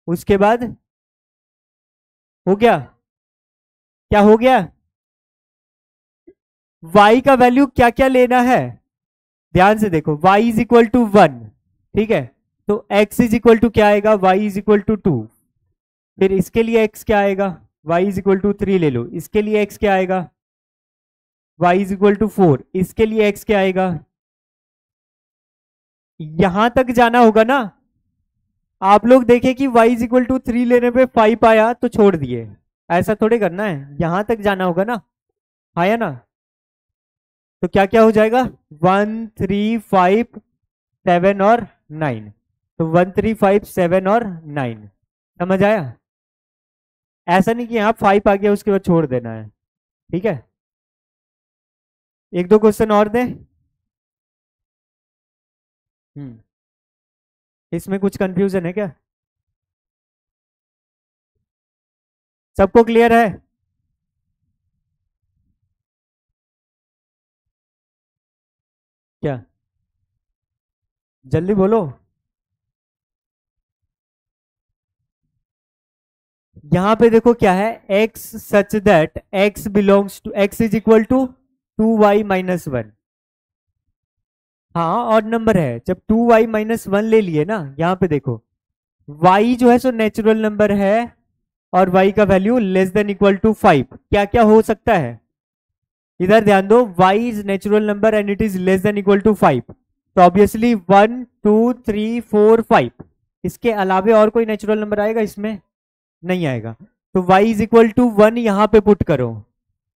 उसके बाद हो गया? क्या हो गया? y का वैल्यू क्या क्या लेना है? ध्यान से देखो, y इज इक्वल टू 1, ठीक है, तो x इज इक्वल टू क्या आएगा? y is equal to 2। फिर इसके लिए x क्या आएगा? y इज इक्वल टू 3 ले लो। इसके लिए x क्या आएगा? y is equal to 4। इसके लिए x क्या आएगा? यहां तक जाना होगा ना। आप लोग देखें कि y इज इक्वल टू 3 लेने पे 5 आया तो छोड़ दिए, ऐसा थोड़े करना है, यहां तक जाना होगा ना। आया ना? तो क्या क्या हो जाएगा? 1 3 5 7 और 9। तो 1 3 5 7 और 9। समझ आया? ऐसा नहीं कि यहाँ 5 आ गया उसके बाद छोड़ देना है। ठीक है, एक दो क्वेश्चन और दें। इसमें कुछ कंफ्यूजन है क्या? सबको क्लियर है? क्या? जल्दी बोलो। यहां पे देखो क्या है, x such that x belongs to x is equal to 2y minus 1। हाँ, और नंबर है। जब 2y माइनस 1 ले लिए ना, यहां पे देखो y जो है सो नेचुरल नंबर है और y का value less than equal to 5। क्या क्या हो सकता है? इधर ध्यान दो, y is natural number and it is less than equal to 5, तो ऑब्वियसली 1 2 3 4 5। इसके अलावे और कोई नेचुरल नंबर आएगा इसमें? नहीं आएगा। तो y इज इक्वल टू 1 यहां पे पुट करो,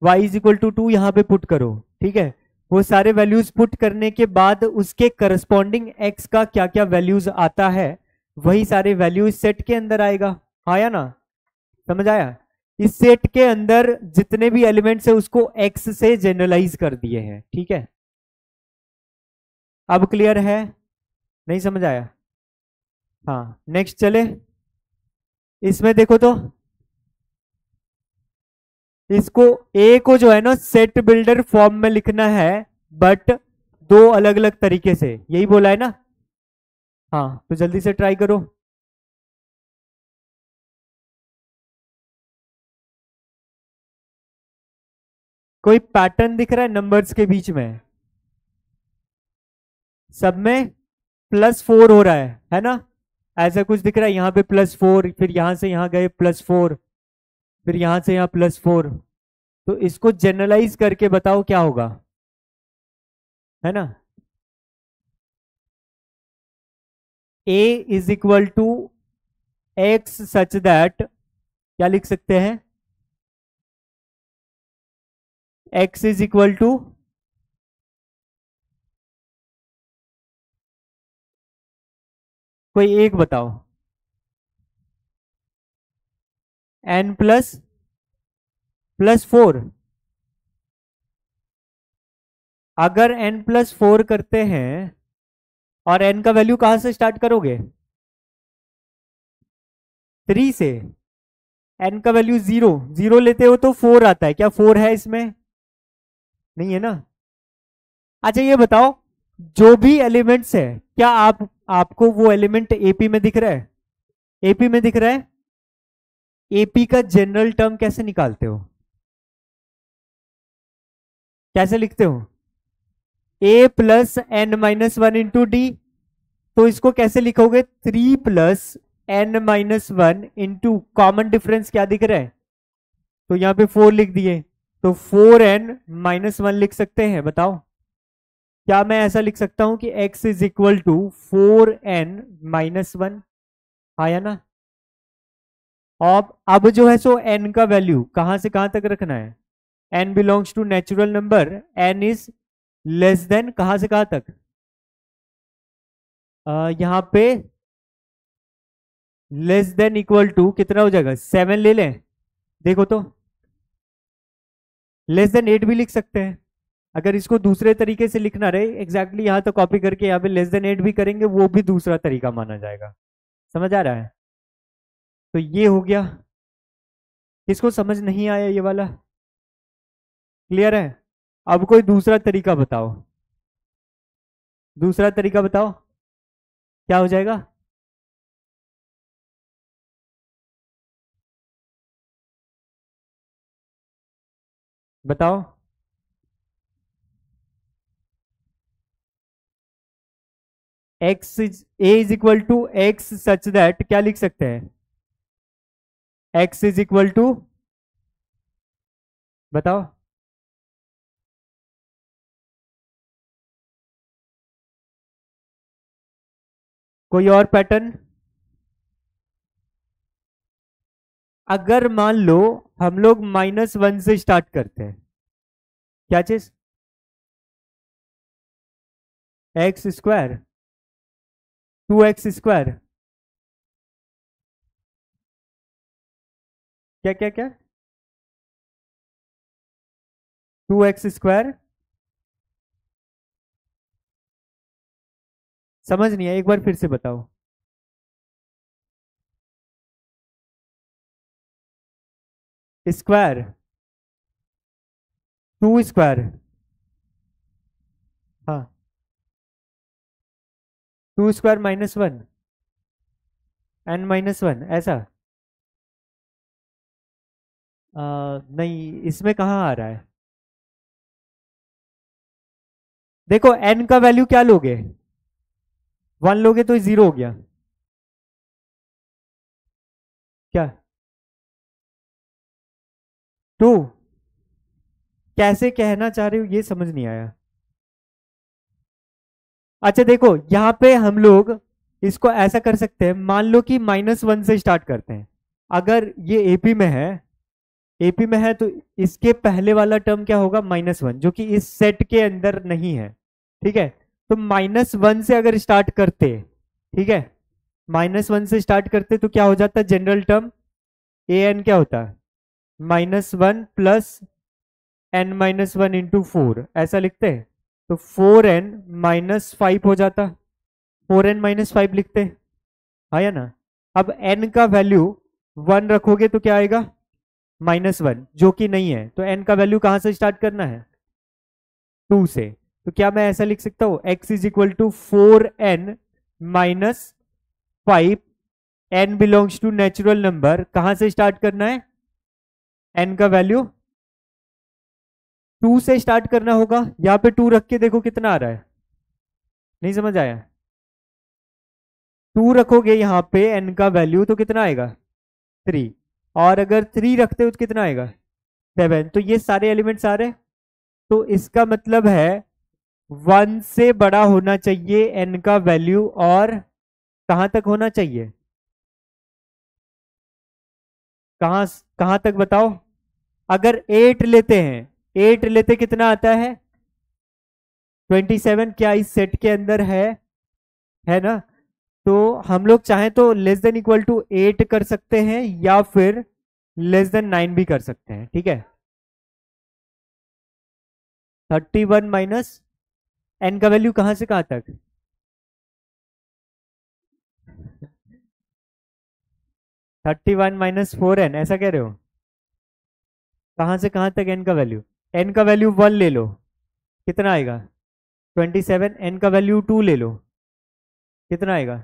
y इज इक्वल टू 2 यहां पे पुट करो। ठीक है, वो सारे वैल्यूज पुट करने के बाद उसके करस्पॉन्डिंग x का क्या क्या वैल्यूज आता है, वही सारे वैल्यूज सेट के अंदर आएगा। आया ना? समझ आया? इस सेट के अंदर जितने भी एलिमेंट्स है उसको x से जनरलाइज कर दिए हैं। ठीक है, अब क्लियर है? नहीं समझ आया? हाँ, नेक्स्ट चले। इसमें देखो तो इसको a को जो है ना सेट बिल्डर फॉर्म में लिखना है, बट दो अलग अलग तरीके से, यही बोला है ना? हाँ, तो जल्दी से ट्राई करो। कोई पैटर्न दिख रहा है नंबर्स के बीच में? सब में +4 हो रहा है ना? ऐसा कुछ दिख रहा है? यहाँ पे +4, फिर यहां से यहां गए +4, फिर यहां से यहां +4। तो इसको जनरलाइज करके बताओ क्या होगा, है ना? a is equal to x such that, क्या लिख सकते हैं? x इज इक्वल टू कोई एक बताओ। n plus 4। अगर n+4 करते हैं और n का वैल्यू कहां से स्टार्ट करोगे? 3 से। n का वैल्यू 0 0 लेते हो तो 4 आता है। क्या 4 है इसमें? नहीं है ना? अच्छा ये बताओ, जो भी एलिमेंट्स है, क्या आपको वो एलिमेंट एपी में दिख रहा है? एपी में दिख रहा है? एपी का जनरल टर्म कैसे निकालते हो? कैसे लिखते हो? a plus n minus 1 into D. तो इसको कैसे लिखोगे, 3 plus n minus 1 into common difference क्या दिख रहा है, तो यहाँ पे 4 लिख दिए, तो 4n माइनस 1 लिख सकते हैं। बताओ क्या मैं ऐसा लिख सकता हूं कि x is equal to 4n minus 1, आया ना। अब जो है सो n का वैल्यू कहां से कहां तक रखना है, n belongs to natural number, n is less than कहां से कहां तक, यहां पे लेस देन इक्वल टू कितना हो जाएगा, 7 ले लें, देखो तो लेस देन 8 भी लिख सकते हैं। अगर इसको दूसरे तरीके से लिखना रहे, एग्जैक्टली यहां तो कॉपी करके यहाँ पे लेस देन 8 भी करेंगे, वो भी दूसरा तरीका माना जाएगा। समझ आ रहा है, तो ये हो गया। किसको समझ नहीं आया ये वाला, क्लियर है। अब कोई दूसरा तरीका बताओ, दूसरा तरीका बताओ क्या हो जाएगा। बताओ, x is A is equal to x such that क्या लिख सकते हैं, एक्स इज इक्वल टू, बताओ कोई और पैटर्न। अगर मान लो हम लोग -1 से स्टार्ट करते हैं, क्या चीज, एक्स स्क्वायर, 2x स्क्वायर, क्या क्या क्या, 2x स्क्वायर, समझ नहीं है, एक बार फिर से बताओ। स्क्वायर, 2 स्क्वायर, हाँ 2 स्क्वायर -1, n -1 ऐसा, नहीं इसमें कहाँ आ रहा है, देखो n का वैल्यू क्या लोगे, 1 लोगे तो 0 हो गया, क्या 2, कैसे कहना चाह रहे हो ये समझ नहीं आया। अच्छा देखो यहां पे हम लोग इसको ऐसा कर सकते हैं, मान लो कि -1 से स्टार्ट करते हैं, अगर ये एपी में है, एपी में है तो इसके पहले वाला टर्म क्या होगा, -1, जो कि इस सेट के अंदर नहीं है, ठीक है। तो -1 से अगर स्टार्ट करते, ठीक है, -1 से स्टार्ट करते तो क्या हो जाता है, जनरल टर्म ए एन क्या होता है, -1 प्लस n-1 इंटू 4 ऐसा लिखते हैं, तो 4n-5 हो जाता, 4n-5 लिखते हैं, आया ना। अब n का वैल्यू 1 रखोगे तो क्या आएगा, -1, जो कि नहीं है, तो n का वैल्यू कहां से स्टार्ट करना है, 2 से। तो क्या मैं ऐसा लिख सकता हूं, x is equal to 4n-5, n belongs to natural number, कहां से स्टार्ट करना है, n का वैल्यू 2 से स्टार्ट करना होगा, यहां पे 2 रख के देखो कितना आ रहा है, नहीं समझ आया, 2 रखोगे यहां पे n का वैल्यू तो कितना आएगा, 3, और अगर 3 रखते हो तो कितना आएगा, 7, तो ये सारे एलिमेंट्स आ रहे हैं, तो इसका मतलब है 1 से बड़ा होना चाहिए n का वैल्यू, और कहां तक होना चाहिए, कहां कहां तक बताओ। अगर 8 लेते हैं, 8 लेते कितना आता है, 27, क्या इस सेट के अंदर है ना। तो हम लोग चाहें तो लेस देन इक्वल टू 8 कर सकते हैं, या फिर लेस देन 9 भी कर सकते हैं, ठीक है। 31 माइनस एन का वैल्यू कहां से कहां तक, 31 माइनस 4n ऐसा कह रहे हो, कहां से कहां तक n का वैल्यू, n का वैल्यू 1 ले लो, कितना आएगा 27, n का वैल्यू 2 ले लो, कितना आएगा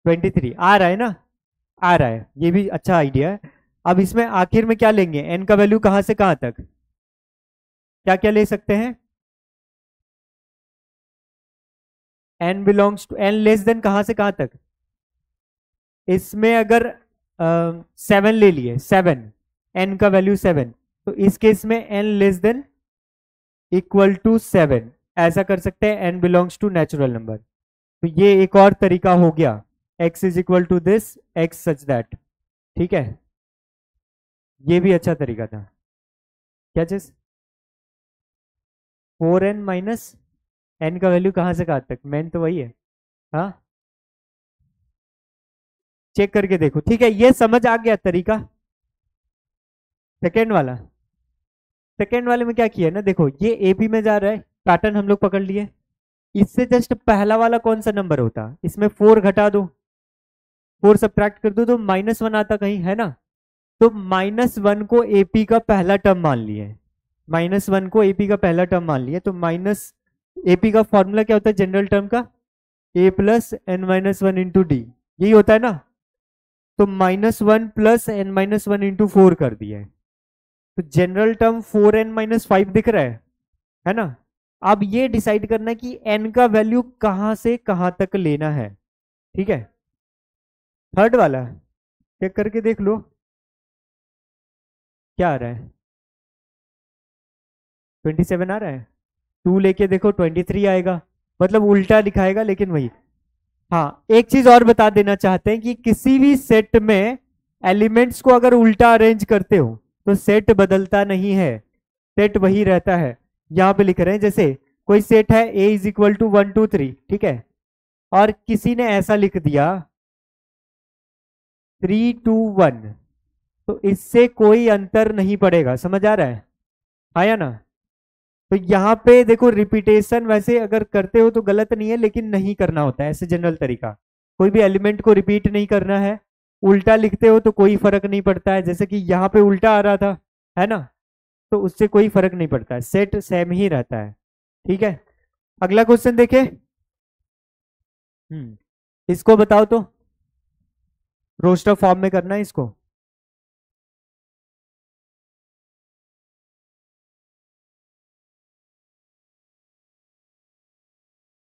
23, आ रहा है ना, आ रहा है, ये भी अच्छा आइडिया है। अब इसमें आखिर में क्या लेंगे, n का वैल्यू कहां से कहां तक, क्या क्या ले सकते हैं, n belongs to n less than कहां से कहां तक, इसमें अगर 7 ले लिए, 7 n का वैल्यू 7, तो इस केस में n less than equal to 7 ऐसा कर सकते हैं, n belongs to natural number. तो ये एक और तरीका हो गया, x is equal to this x such that. ठीक है, ये भी अच्छा तरीका था। क्या चीज, 4n माइनस n का वैल्यू कहां से कहां तक, मेन तो वही है। हाँ, चेक करके देखो। ठीक है, ये समझ आ गया तरीका। सेकेंड वाला, सेकेंड वाले में क्या किया ना, देखो ये एपी में जा रहा है, पैटर्न हम लोग पकड़ लिए। इससे जस्ट पहला वाला कौन सा नंबर होता, इसमें 4 घटा दो, 4 सब्ट्रैक्ट कर दो तो -1 आता कहीं, है ना। तो -1 को एपी का पहला टर्म मान लिए, -1 को एपी का पहला टर्म मान लिए। तो माइनस एपी का फॉर्मूला क्या होता है जनरल टर्म का, a plus n minus one into d, यही होता है ना। तो -1 plus n minus one into 4 कर दिया है। तो जनरल टर्म 4n माइनस 5 दिख रहा है ना। अब ये डिसाइड करना है कि n का वैल्यू कहां से कहां तक लेना है। ठीक है, थर्ड वाला चेक करके देख लो क्या आ रहा है, 27 आ रहा है, 2 लेके देखो 23 आएगा, मतलब उल्टा दिखाएगा लेकिन वही। हाँ, एक चीज और बता देना चाहते हैं कि किसी भी सेट में एलिमेंट्स को अगर उल्टा अरेंज करते हो तो सेट बदलता नहीं है, सेट वही रहता है। यहां पे लिख रहे हैं जैसे कोई सेट है a इज इक्वल टू 1 2 3, ठीक है, और किसी ने ऐसा लिख दिया 3 2 1, तो इससे कोई अंतर नहीं पड़ेगा, समझ आ रहा है, आया ना। तो यहाँ पे देखो रिपीटेशन वैसे अगर करते हो तो गलत नहीं है, लेकिन नहीं करना होता है, ऐसे जनरल तरीका। कोई भी एलिमेंट को रिपीट नहीं करना है, उल्टा लिखते हो तो कोई फर्क नहीं पड़ता है, जैसे कि यहाँ पे उल्टा आ रहा था, है ना, तो उससे कोई फर्क नहीं पड़ता है, सेट सेम ही रहता है। ठीक है, अगला क्वेश्चन देखे। इसको बताओ तो, रोस्टर फॉर्म में करना है इसको।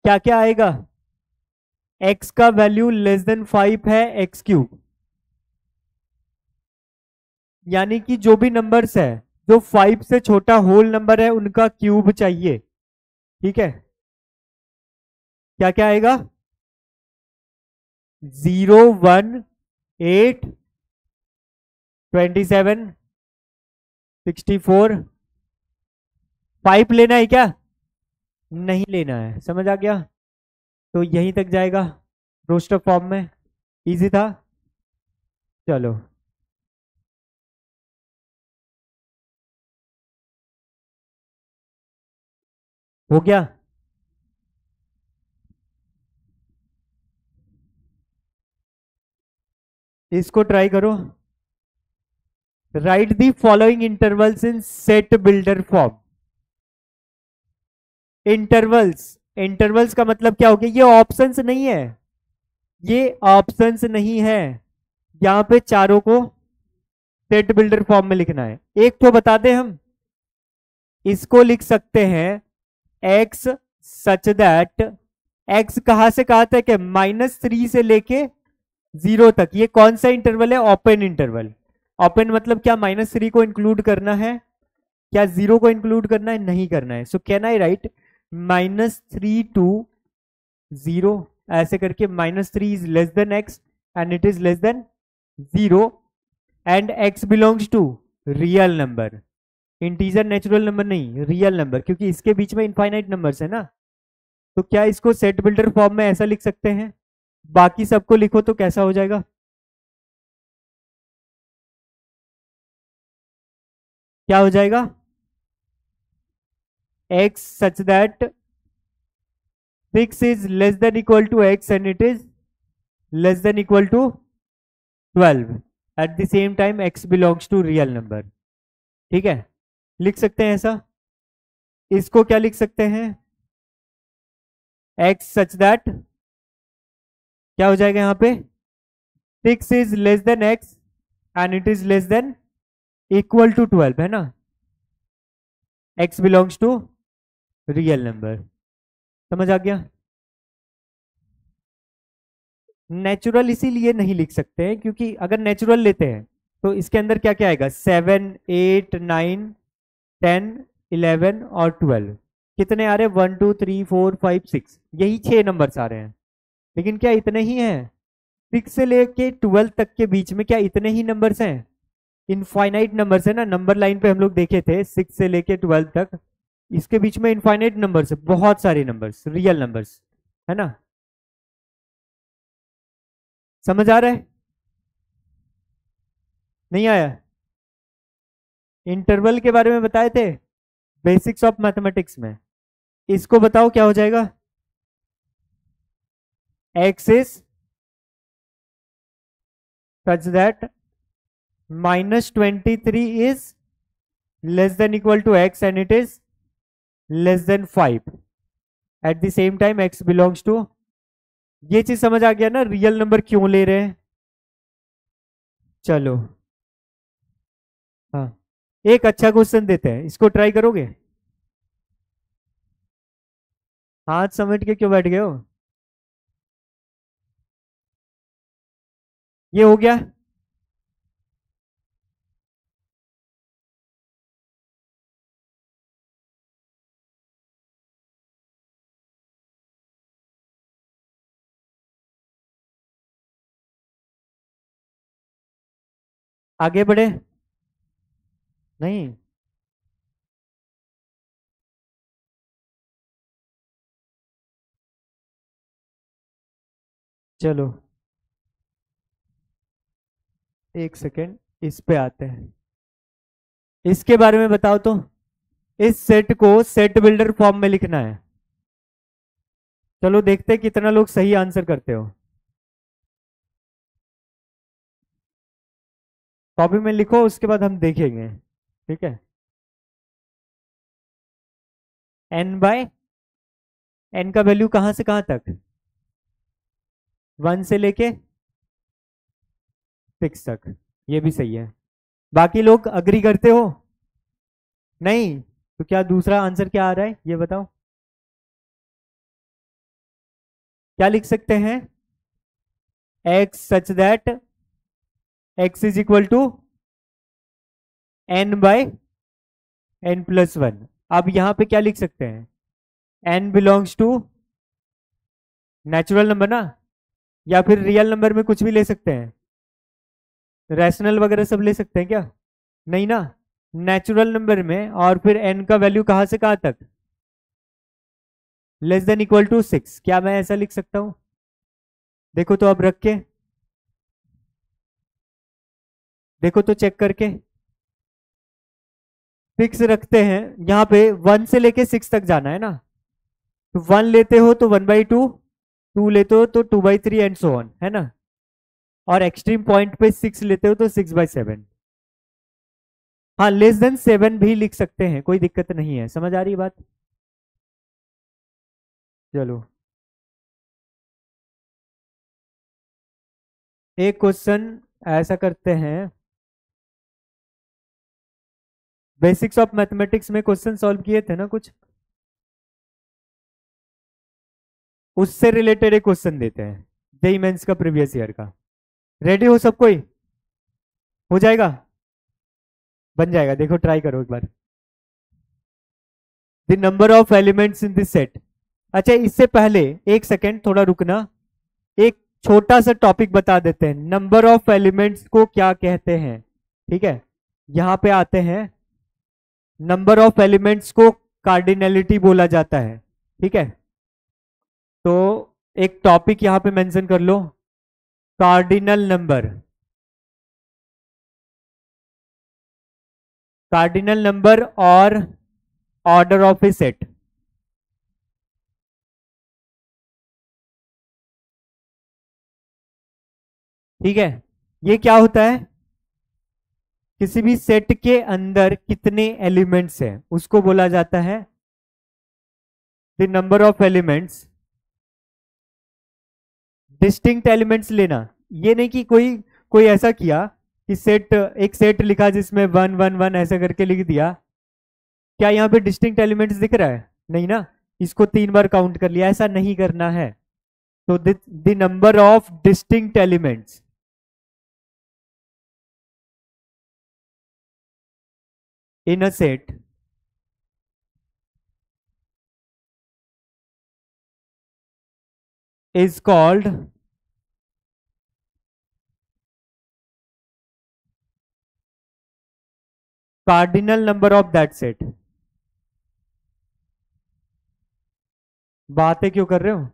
क्या क्या आएगा, x का वैल्यू लेस देन 5 है एक्स क्यूब, यानी कि जो भी नंबर्स है जो 5 से छोटा होल नंबर है उनका क्यूब चाहिए। ठीक है, क्या क्या आएगा, 0 1 8 27 64। 5 लेना है क्या, नहीं लेना है, समझ आ गया। तो यहीं तक जाएगा रोस्टर फॉर्म में, इजी था। चलो, हो गया। इसको ट्राई करो, right the following intervals in set builder form. Intervals, intervals का मतलब क्या हो गया, ये ऑप्शंस नहीं है, ये ऑप्शंस नहीं है, यहां पे चारों को सेट बिल्डर फॉर्म में लिखना है। एक तो बता दें हम, इसको लिख सकते हैं x सच दैट, x कहां से कहां तक है, -3 से लेके 0 तक। ये कौन सा इंटरवल है, ओपन इंटरवल। ओपन मतलब क्या, -3 को इंक्लूड करना है, क्या 0 को इंक्लूड करना है, नहीं करना है। So can I write -3 to 0 ऐसे करके, -3 is less than x and it is less than 0 and x belongs to real number, integer natural number नहीं, रियल नंबर, क्योंकि इसके बीच में इनफाइनाइट नंबर्स है ना। तो क्या इसको सेट बिल्डर फॉर्म में ऐसा लिख सकते हैं, बाकी सबको लिखो तो कैसा हो जाएगा, क्या हो जाएगा, x such that 6 is less than equal to x and it is less than equal to 12, at the same time x belongs to real number। ठीक है, लिख सकते हैं ऐसा। इसको क्या लिख सकते हैं, x such that, क्या हो जाएगा यहाँ पे, 6 is less than x and it is less than equal to 12, है ना, x belongs to real number. समझ आ गया। नेचुरल इसीलिए नहीं लिख सकते हैं क्योंकि अगर नेचुरल लेते हैं तो इसके अंदर क्या क्या आएगा, 7, 8, 9, 10, 11 और 12। कितने आ रहे हैं, 1, 2, 3, 4, 5, 6, यही 6 नंबर्स आ रहे हैं। लेकिन क्या इतने ही हैं? 6 से लेके 12 तक के बीच में क्या इतने ही नंबर्स हैं? इनफाइनाइट नंबर्स है ना, नंबर लाइन पे हम लोग देखे थे 6 से लेके 12 तक, इसके बीच में इनफाइनाइट नंबर्स है, बहुत सारे नंबर्स, रियल नंबर्स, है ना। समझ आ रहा है? नहीं आया? इंटरवल के बारे में बताए थे बेसिक्स ऑफ मैथमेटिक्स में, इसको बताओ क्या हो जाएगा। x is such that -23 is less than equal to x and it is less than 5 at the same time x belongs to, ये चीज समझ आ गया ना, रियल नंबर क्यों ले रहे हैं। चलो हाँ, एक अच्छा क्वेश्चन देते हैं, इसको ट्राई करोगे? हाथ समेट के क्यों बैठ गए हो? ये हो गया। आगे बढ़े? नहीं, चलो एक सेकेंड, इस पे आते हैं, इसके बारे में बताओ तो। इस सेट को सेट बिल्डर फॉर्म में लिखना है। चलो देखते हैं कितना लोग सही आंसर करते हो। कॉपी में लिखो, उसके बाद हम देखेंगे, ठीक है। n बाय n का वैल्यू कहां से कहां तक, 1 से लेके 6 तक, ये भी सही है। बाकी लोग अग्री करते हो? नहीं तो क्या दूसरा आंसर क्या आ रहा है ये बताओ। क्या लिख सकते हैं, x such that x is equal to n by n plus 1। अब यहां पे क्या लिख सकते हैं, n belongs to natural number ना, या फिर रियल नंबर में कुछ भी ले सकते हैं, रैशनल वगैरह सब ले सकते हैं क्या? नहीं ना, नेचुरल नंबर में, और फिर n का वैल्यू कहां से कहां तक, लेस देन इक्वल टू 6। क्या मैं ऐसा लिख सकता हूं? देखो तो अब रख के देखो तो, चेक करके। 6 रखते हैं यहां पे, 1 से लेके 6 तक जाना है ना, तो 1 लेते हो तो 1/2, 2 लेते हो तो 2/3 एंड सो ऑन, है ना। और एक्सट्रीम पॉइंट पे 6 लेते हो तो 6/7। हाँ, लेस देन 7 भी लिख सकते हैं, कोई दिक्कत नहीं है। समझ आ रही बात? चलो एक क्वेश्चन ऐसा करते हैं, बेसिक्स ऑफ मैथमेटिक्स में क्वेश्चन सॉल्व किए थे ना कुछ, उससे रिलेटेड एक क्वेश्चन देते हैं, जेईई मेंस का प्रीवियस ईयर का। रेडी हो सब कोई? हो जाएगा? बन जाएगा, देखो ट्राई करो एक बार। The number of elements in this set. अच्छा, इससे पहले एक सेकेंड थोड़ा रुकना, एक छोटा सा टॉपिक बता देते हैं, नंबर ऑफ एलिमेंट्स को क्या कहते हैं, ठीक है। यहां पे आते हैं, नंबर ऑफ एलिमेंट्स को कार्डिनलिटी बोला जाता है, ठीक है। तो एक टॉपिक यहां पे मेंशन कर लो, कार्डिनल नंबर। कार्डिनल नंबर और ऑर्डर ऑफ ए सेट। ठीक है, ये क्या होता है, किसी भी सेट के अंदर कितने एलिमेंट्स हैं उसको बोला जाता है the number of elements. Distinct elements लेना, ये नहीं कि कोई कोई ऐसा किया कि सेट, एक सेट लिखा जिसमें 1 1 1 ऐसा करके लिख दिया, क्या यहाँ पे डिस्टिंक्ट एलिमेंट्स दिख रहा है? नहीं ना, इसको 3 बार काउंट कर लिया, ऐसा नहीं करना है। तो the number of distinct elements in a set is called cardinal number of that set. बातें क्यों कर रहे हो?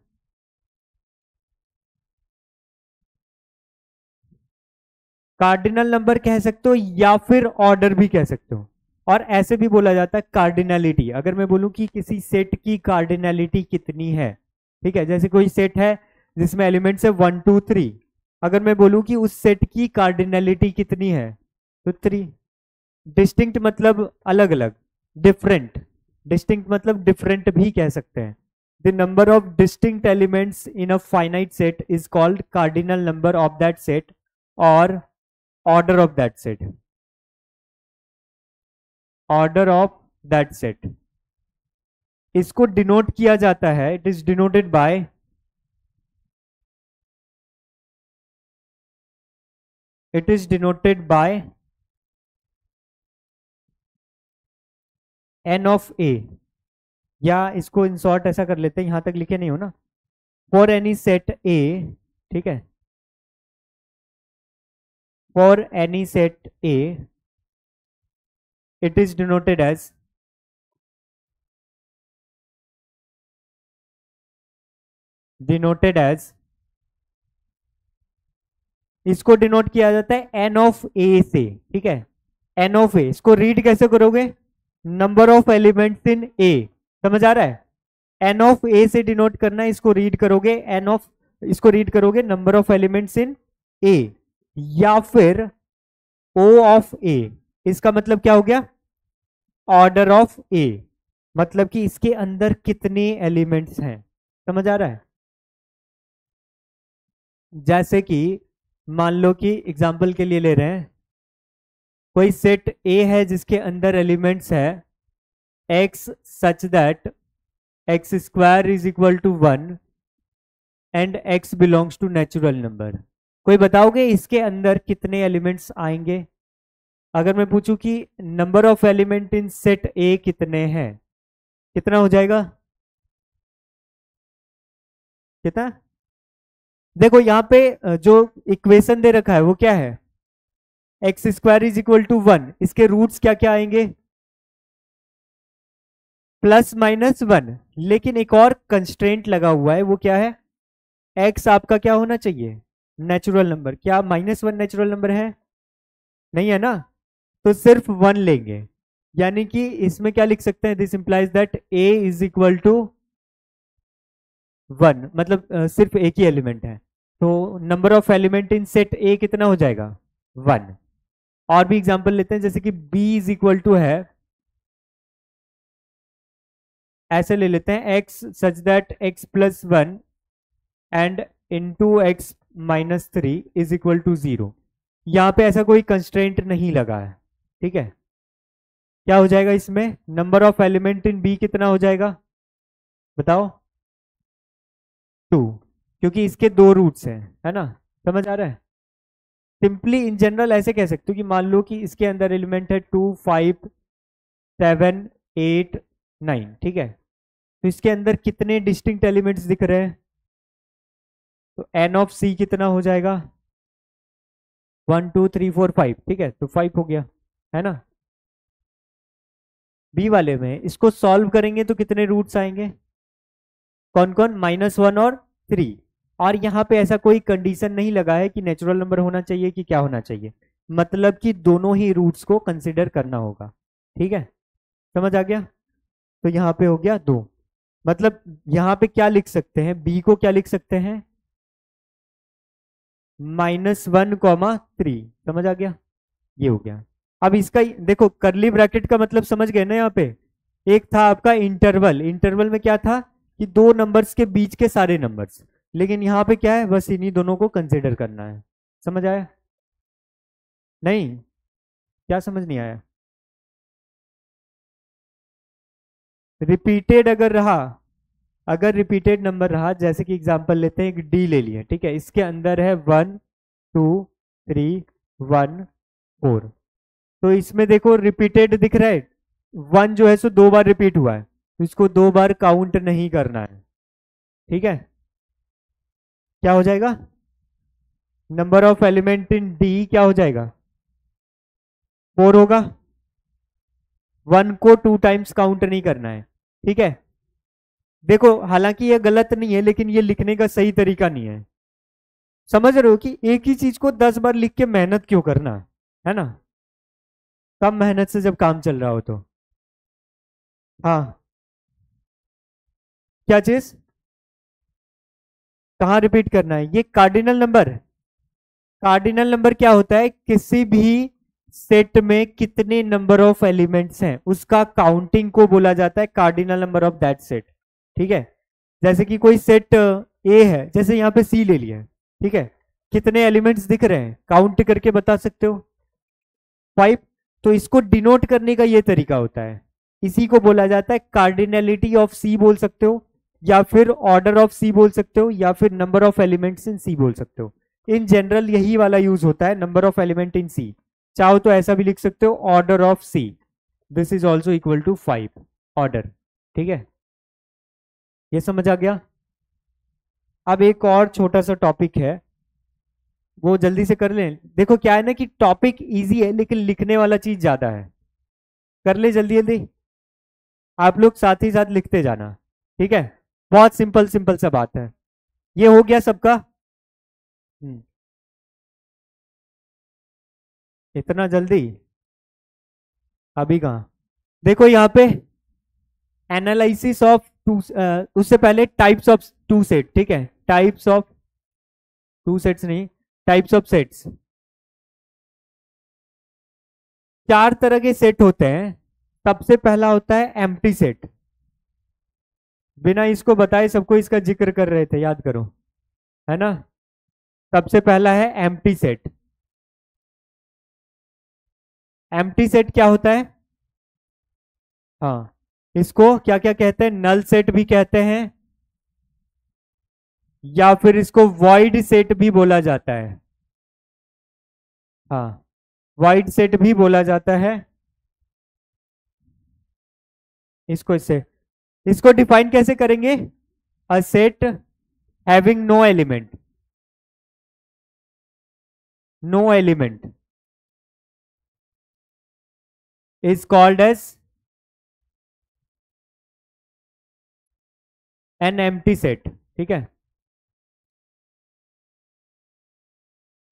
कार्डिनल नंबर कह सकते हो या फिर ऑर्डर भी कह सकते हो, और ऐसे भी बोला जाता है कार्डिनलिटी। अगर मैं बोलूं कि किसी सेट की कार्डिनलिटी कितनी है, ठीक है, जैसे कोई सेट है जिसमें एलिमेंट्स है 1 2 3, अगर मैं बोलूं कि उस सेट की कार्डिनलिटी कितनी है तो 3। डिस्टिंक्ट मतलब अलग अलग, डिफरेंट, डिस्टिंक्ट मतलब डिफरेंट भी कह सकते हैं। The number of distinct elements in a finite set is called cardinal number of that set और order of that set. Order of that set इसको डिनोट किया जाता है, it is denoted by n of A, या इसको in short ऐसा कर लेते हैं, यहां तक लिखे नहीं हो ना, फॉर एनी सेट ए, ठीक है, for any set A it is denoted as इसको डिनोट किया जाता है एन ऑफ ए से, ठीक है। एन ऑफ ए इसको रीड कैसे करोगे? नंबर ऑफ एलिमेंट्स इन ए, समझ आ रहा है? एन ऑफ ए से डिनोट करना है, इसको रीड करोगे इसको रीड करोगे नंबर ऑफ एलिमेंट्स इन ए, या फिर ओ ऑफ ए। इसका मतलब क्या हो गया? ऑर्डर ऑफ ए, मतलब कि इसके अंदर कितने एलिमेंट्स हैं, समझ आ रहा है? जैसे कि मान लो कि एग्जाम्पल के लिए ले रहे हैं, कोई सेट ए है जिसके अंदर एलिमेंट्स है x such that x square is equal to 1 and x belongs to natural number. कोई बताओगे इसके अंदर कितने एलिमेंट्स आएंगे? अगर मैं पूछूं कि number of element in set ए कितने हैं, कितना हो जाएगा? कितना? देखो यहां पे जो इक्वेशन दे रखा है वो क्या है? X square is equal to 1, इसके रूट्स क्या क्या आएंगे? प्लस माइनस 1, लेकिन एक और कंस्ट्रेंट लगा हुआ है, वो क्या है? एक्स आपका क्या होना चाहिए? Natural number. क्या -1 नेचुरल नंबर है? नहीं है ना, तो सिर्फ 1 लेंगे, यानी कि इसमें क्या लिख सकते हैं? This implies that A is equal to 1, मतलब सिर्फ एक ही एलिमेंट है, तो number of element in set A कितना हो जाएगा? 1। और भी एग्जांपल लेते हैं, जैसे कि b इज इक्वल टू है, ऐसे ले लेते हैं, x such that x plus 1 and into x minus 3 is equal to 0। यहां पे ऐसा कोई कंस्ट्रेंट नहीं लगा है, ठीक है। क्या हो जाएगा इसमें? Number of element in B कितना हो जाएगा बताओ? 2, क्योंकि इसके 2 रूट्स हैं, है ना, समझ आ रहा है? सिंपली इन जनरल ऐसे कह सकते हो कि मान लो कि इसके अंदर एलिमेंट है 2 5 7 8 9, ठीक है, तो इसके अंदर कितने डिस्टिंक्ट एलिमेंट्स दिख रहे हैं? तो एन ऑफ सी कितना हो जाएगा? 1 2 3 4 5, ठीक है, तो 5 हो गया, है ना। बी वाले में इसको सॉल्व करेंगे तो कितने रूट्स आएंगे? कौन कौन? -1 और 3। और यहाँ पे ऐसा कोई कंडीशन नहीं लगा है कि नेचुरल नंबर होना चाहिए कि क्या होना चाहिए, मतलब कि दोनों ही रूट्स को कंसिडर करना होगा, ठीक है, समझ आ गया? तो यहाँ पे हो गया 2, मतलब यहाँ पे क्या लिख सकते हैं? बी को क्या लिख सकते हैं? -1, 3, समझ आ गया? ये हो गया। अब इसका देखो करली ब्रैकेट का मतलब समझ गए ना? यहाँ पे एक था आपका इंटरवल, इंटरवल में क्या था कि 2 नंबर्स के बीच के सारे नंबर्स, लेकिन यहाँ पे क्या है? बस इन्हीं दोनों को कंसिडर करना है। समझ आया? नहीं? क्या समझ नहीं आया? रिपीटेड अगर रहा, अगर रिपीटेड नंबर रहा, जैसे कि एग्जांपल लेते हैं, एक डी ले लिए, ठीक है, इसके अंदर है 1 2 3 1 4, तो इसमें देखो रिपीटेड दिख रहा है, 1 जो है सो 2 बार रिपीट हुआ है, तो इसको 2 बार काउंट नहीं करना है, ठीक है। क्या हो जाएगा, number of element in D क्या हो जाएगा, 4 होगा। 1 को 2 टाइम्स काउंट नहीं करना है, ठीक है। देखो हालांकि ये गलत नहीं है, लेकिन ये लिखने का सही तरीका नहीं है। समझ रहे हो कि एक ही चीज को 10 बार लिख के मेहनत क्यों करना, है ना, कम मेहनत से जब काम चल रहा हो तो। हाँ, क्या चीज, कहाँ रिपीट करना है, ये कार्डिनल नंबर। कार्डिनल नंबर क्या होता है, किसी भी सेट में कितने नंबर ऑफ एलिमेंट्स हैं उसका काउंटिंग को बोला जाता है cardinal number of that set, ठीक है। जैसे कि कोई सेट ए है, जैसे यहाँ पे सी ले लिया, ठीक है, कितने एलिमेंट्स दिख रहे हैं, काउंट करके बता सकते हो, 5। तो इसको डिनोट करने का ये तरीका होता है, इसी को बोला जाता है कार्डिनलिटी ऑफ सी बोल सकते हो, या फिर ऑर्डर ऑफ सी बोल सकते हो, या फिर नंबर ऑफ एलिमेंट्स इन सी बोल सकते हो। इन जनरल यही वाला यूज होता है, number of element in C. चाहो तो ऐसा भी लिख सकते हो, order of C, this is also equal to 5 order, ठीक है। ये समझ आ गया। अब एक और छोटा सा टॉपिक है, वो जल्दी से कर लें। देखो क्या है ना कि टॉपिक इजी है, लेकिन लिखने वाला चीज ज्यादा है। कर ले जल्दी जल्दी, आप लोग साथ ही साथ लिखते जाना, ठीक है। बहुत सिंपल सिंपल सा बात है। ये हो गया सबका, इतना जल्दी, अभी कहाँ। देखो यहाँ पे एनालिसिस ऑफ टू, उससे पहले टाइप्स ऑफ टू सेट, ठीक है, टाइप्स ऑफ टू सेट्स नहीं, टाइप्स ऑफ सेट्स। 4 तरह के सेट होते हैं। सबसे पहला होता है एम्प्टी सेट, बिना इसको बताए सबको इसका जिक्र कर रहे थे, याद करो, है ना। सबसे पहला है एम्प्टी सेट। एम्प्टी सेट क्या होता है, हाँ, इसको क्या क्या कहते हैं, नल सेट भी कहते हैं, या फिर इसको वॉइड सेट भी बोला जाता है। हाँ, वॉइड सेट भी बोला जाता है इसको। इसको डिफाइन कैसे करेंगे, a set having no element, no element is called as an empty set, ठीक है।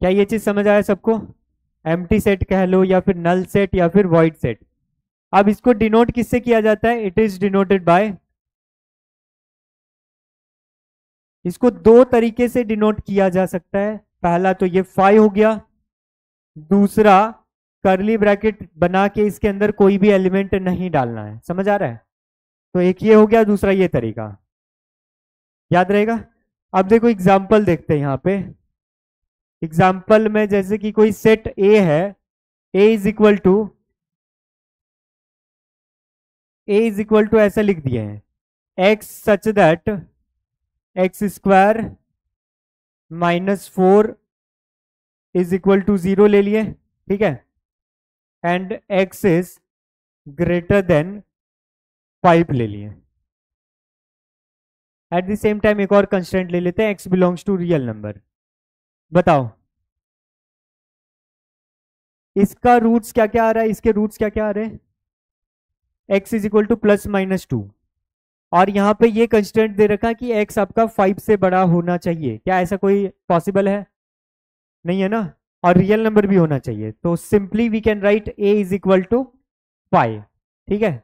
क्या ये चीज समझ आया सबको, एम्प्टी सेट कह लो, या फिर नल सेट, या फिर वॉइड सेट। अब इसको डिनोट किससे किया जाता है, इट इज डिनोटेड बाय, इसको 2 तरीके से डिनोट किया जा सकता है। पहला तो ये 5 हो गया, दूसरा कर्ली ब्रैकेट बना के इसके अंदर कोई भी एलिमेंट नहीं डालना है, समझ आ रहा है। तो एक ये हो गया, दूसरा ये तरीका, याद रहेगा। अब देखो एग्जाम्पल देखते हैं यहाँ पे। एग्जाम्पल में जैसे कि कोई सेट ए है, A is equal to, A is equal to ऐसा लिख दिए हैं, x such that x square -4 is equal to 0 ले लिए, ठीक है, and x is greater than 5 ले लिए। एट द सेम टाइम एक और कंस्टेंट ले लेते हैं, x belongs to real number. बताओ इसका रूट्स क्या क्या आ रहा है, इसके रूट्स क्या क्या आ रहे हैं, एक्स इज इक्वल टू +-2, और यहाँ पे ये कंस्टेंट दे रखा कि एक्स आपका 5 से बड़ा होना चाहिए। क्या ऐसा कोई पॉसिबल है, नहीं है ना, और रियल नंबर भी होना चाहिए। तो simply we can write A is equal to 5, ठीक है।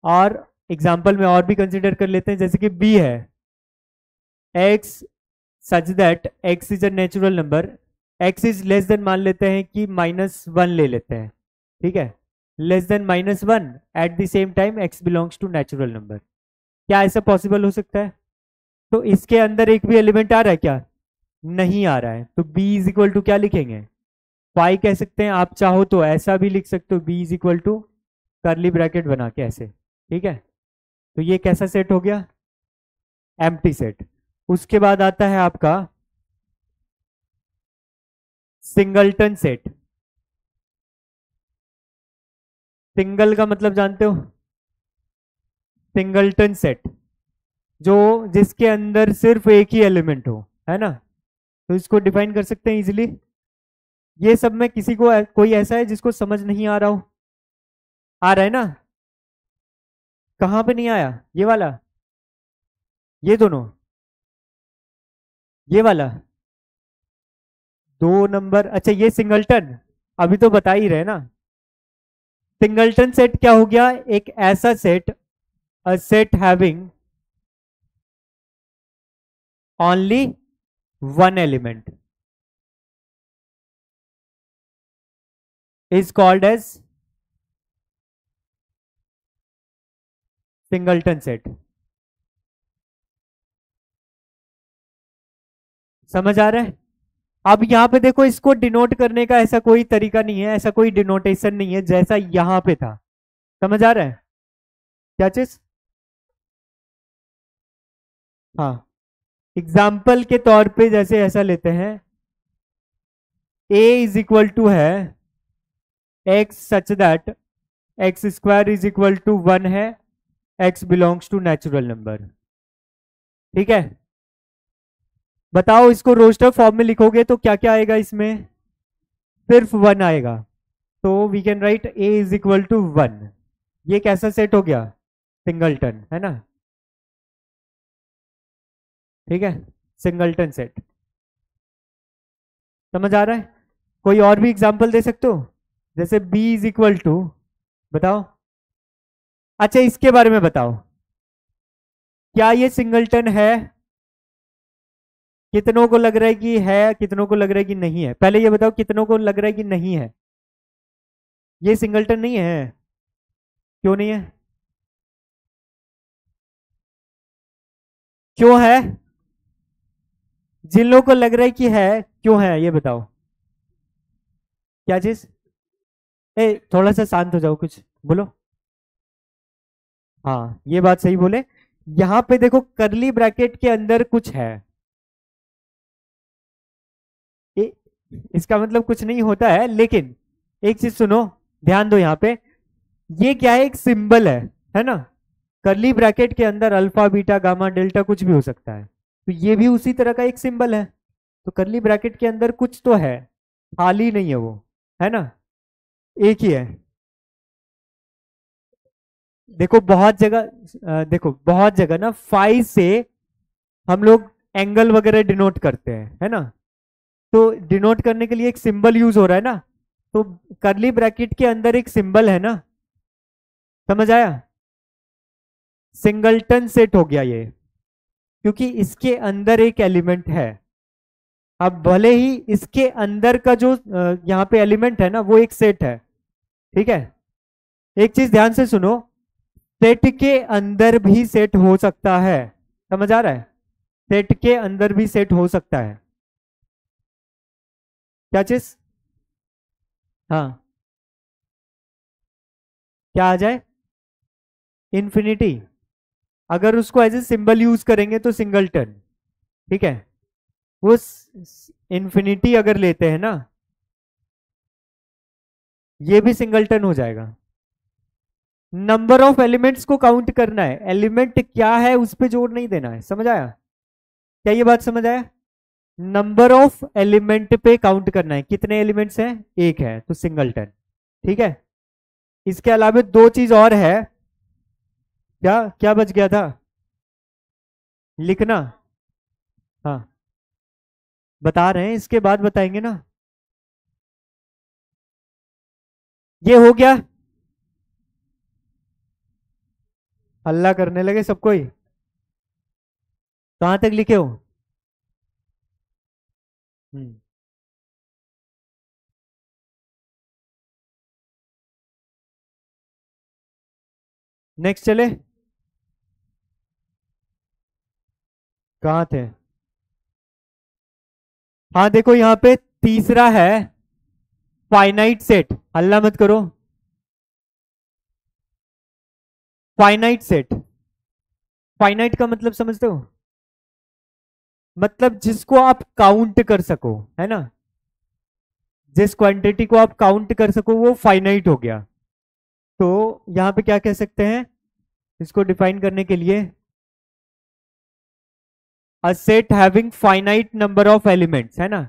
और एग्जाम्पल में और भी कंसिडर कर लेते हैं, जैसे कि बी है, x such that x is a natural number, x is less then मान लेते हैं कि -1 ले लेते हैं, ठीक है, less than -1, at the same time x belongs to natural number. क्या ऐसा पॉसिबल हो सकता है, तो इसके अंदर एक भी एलिमेंट आ रहा है क्या, नहीं आ रहा है, तो b इज इक्वल टू क्या लिखेंगे, 5 कह सकते हैं। आप चाहो तो ऐसा भी लिख सकते हो, b is equal to curly bracket बना के ऐसे, ठीक है। तो ये कैसा सेट हो गया, एम्प्टी सेट। उसके बाद आता है आपका सिंगलटन सेट। सिंगल का मतलब जानते हो? सिंगलटन सेट जो जिसके अंदर सिर्फ एक ही एलिमेंट हो, है ना? तो इसको डिफाइन कर सकते हैं इजीली। ये सब में किसी को कोई ऐसा है जिसको समझ नहीं आ रहा हो? आ रहा है ना? कहाँ पे नहीं आया? ये वाला, ये दोनों, ये वाला 2 नंबर। अच्छा ये सिंगलटन अभी तो बता ही रहे ना। सिंगलटन सेट क्या हो गया? एक ऐसा set, a set having only one element is called as singleton set. समझ आ रहा है? अब यहां पे देखो, इसको डिनोट करने का ऐसा कोई तरीका नहीं है, ऐसा कोई डिनोटेशन नहीं है जैसा यहां पे था। समझ आ रहा है क्या चीज? हाँ, एग्जाम्पल के तौर पे जैसे ऐसा लेते हैं, a इज इक्वल टू है x such that x square is equal to 1 है, x belongs to natural number. ठीक है, बताओ इसको रोस्टर फॉर्म में लिखोगे तो क्या क्या आएगा इसमें? सिर्फ 1 आएगा। तो we can write a is equal to 1। ये कैसा सेट हो गया? सिंगलटन, है ना? ठीक है, सिंगलटन सेट। समझ आ रहा है? कोई और भी एग्जांपल दे सकते हो? जैसे b इज इक्वल टू, बताओ। अच्छा इसके बारे में बताओ, क्या ये सिंगलटन है? कितनों को लग रहा है कि है, कितनों को लग रहा है कि नहीं है? पहले ये बताओ कितनों को लग रहा है कि नहीं है? ये सिंगलटन नहीं है। क्यों नहीं है? क्यों है? जिन लोगों को लग रहा है कि है, क्यों है ये बताओ। क्या चीज? ए थोड़ा सा शांत हो जाओ, कुछ बोलो। हाँ ये बात सही बोले। यहां पे देखो करली ब्रैकेट के अंदर कुछ है। ए, इसका मतलब कुछ नहीं होता है, लेकिन एक चीज सुनो, ध्यान दो यहाँ पे। ये क्या है? एक सिंबल है ना? करली ब्रैकेट के अंदर अल्फा बीटा गामा डेल्टा कुछ भी हो सकता है, तो ये भी उसी तरह का एक सिंबल है। तो करली ब्रैकेट के अंदर कुछ तो है, खाली नहीं है वो, है ना? एक ही है। देखो बहुत जगह, देखो बहुत जगह ना फाई से हम लोग एंगल वगैरह डिनोट करते हैं, है ना? तो डिनोट करने के लिए एक सिंबल यूज हो रहा है ना, तो करली ब्रैकेट के अंदर एक सिंबल है ना। समझ आया? सिंगलटन सेट हो गया ये, क्योंकि इसके अंदर एक एलिमेंट है। अब भले ही इसके अंदर का जो यहाँ पे एलिमेंट है ना, वो एक सेट है। ठीक है, एक चीज ध्यान से सुनो, सेट के अंदर भी सेट हो सकता है। समझ आ रहा है? सेट के अंदर भी सेट हो सकता है। क्या चीज? हाँ, क्या आ जाए? इंफिनिटी। अगर उसको एज ए सिंबल यूज करेंगे तो सिंगलटन। ठीक है, वो इंफिनिटी अगर लेते हैं ना, ये भी सिंगलटन हो जाएगा। नंबर ऑफ एलिमेंट्स को काउंट करना है, एलिमेंट क्या है उस पर जोर नहीं देना है। समझ आया? क्या ये बात समझ आया? नंबर ऑफ एलिमेंट पे काउंट करना है, कितने एलिमेंट्स हैं? एक है, तो सिंगलटन। ठीक है, इसके अलावा दो चीज और है। क्या क्या बच गया था? लिखना। हाँ, बता रहे हैं, इसके बाद बताएंगे ना। ये हो गया। हल्ला करने लगे सबको ही। कहां तक लिखे हो? हम्म, नेक्स्ट चले। कहाँ थे? हाँ देखो यहाँ पे तीसरा है फाइनाइट सेट। हल्ला मत करो। फाइनाइट सेट, फाइनाइट का मतलब समझते हो? मतलब जिसको आप काउंट कर सको, है ना, जिस क्वांटिटी को आप काउंट कर सको वो फाइनाइट हो गया। तो यहां पे क्या कह सकते हैं इसको डिफाइन करने के लिए, अ set having finite number of elements, है ना,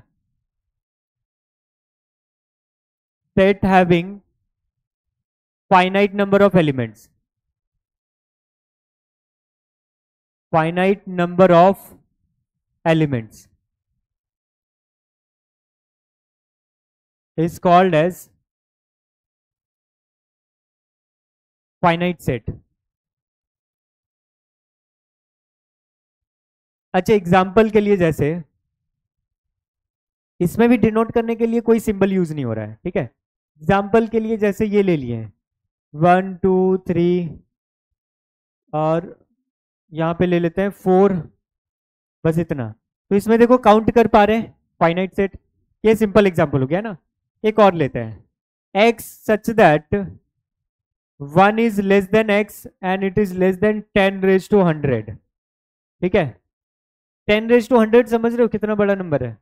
set having finite number of elements, finite number of elements is called as finite set। अच्छा, एग्जाम्पल के लिए जैसे इसमें भी डिनोट करने के लिए कोई सिंबल यूज नहीं हो रहा है, ठीक है। एग्जाम्पल के लिए जैसे ये ले लिए 1 2 3 और यहाँ पे ले लेते हैं 4, बस इतना। तो इसमें देखो काउंट कर पा रहे हैं फाइनाइट सेट, ये सिंपल एग्जाम्पल हो गया ना। एक और लेते हैं x such that 1 is less than x and it is less then 10⁻100, ठीक है। 10⁻100 समझ रहे हो कितना बड़ा नंबर है,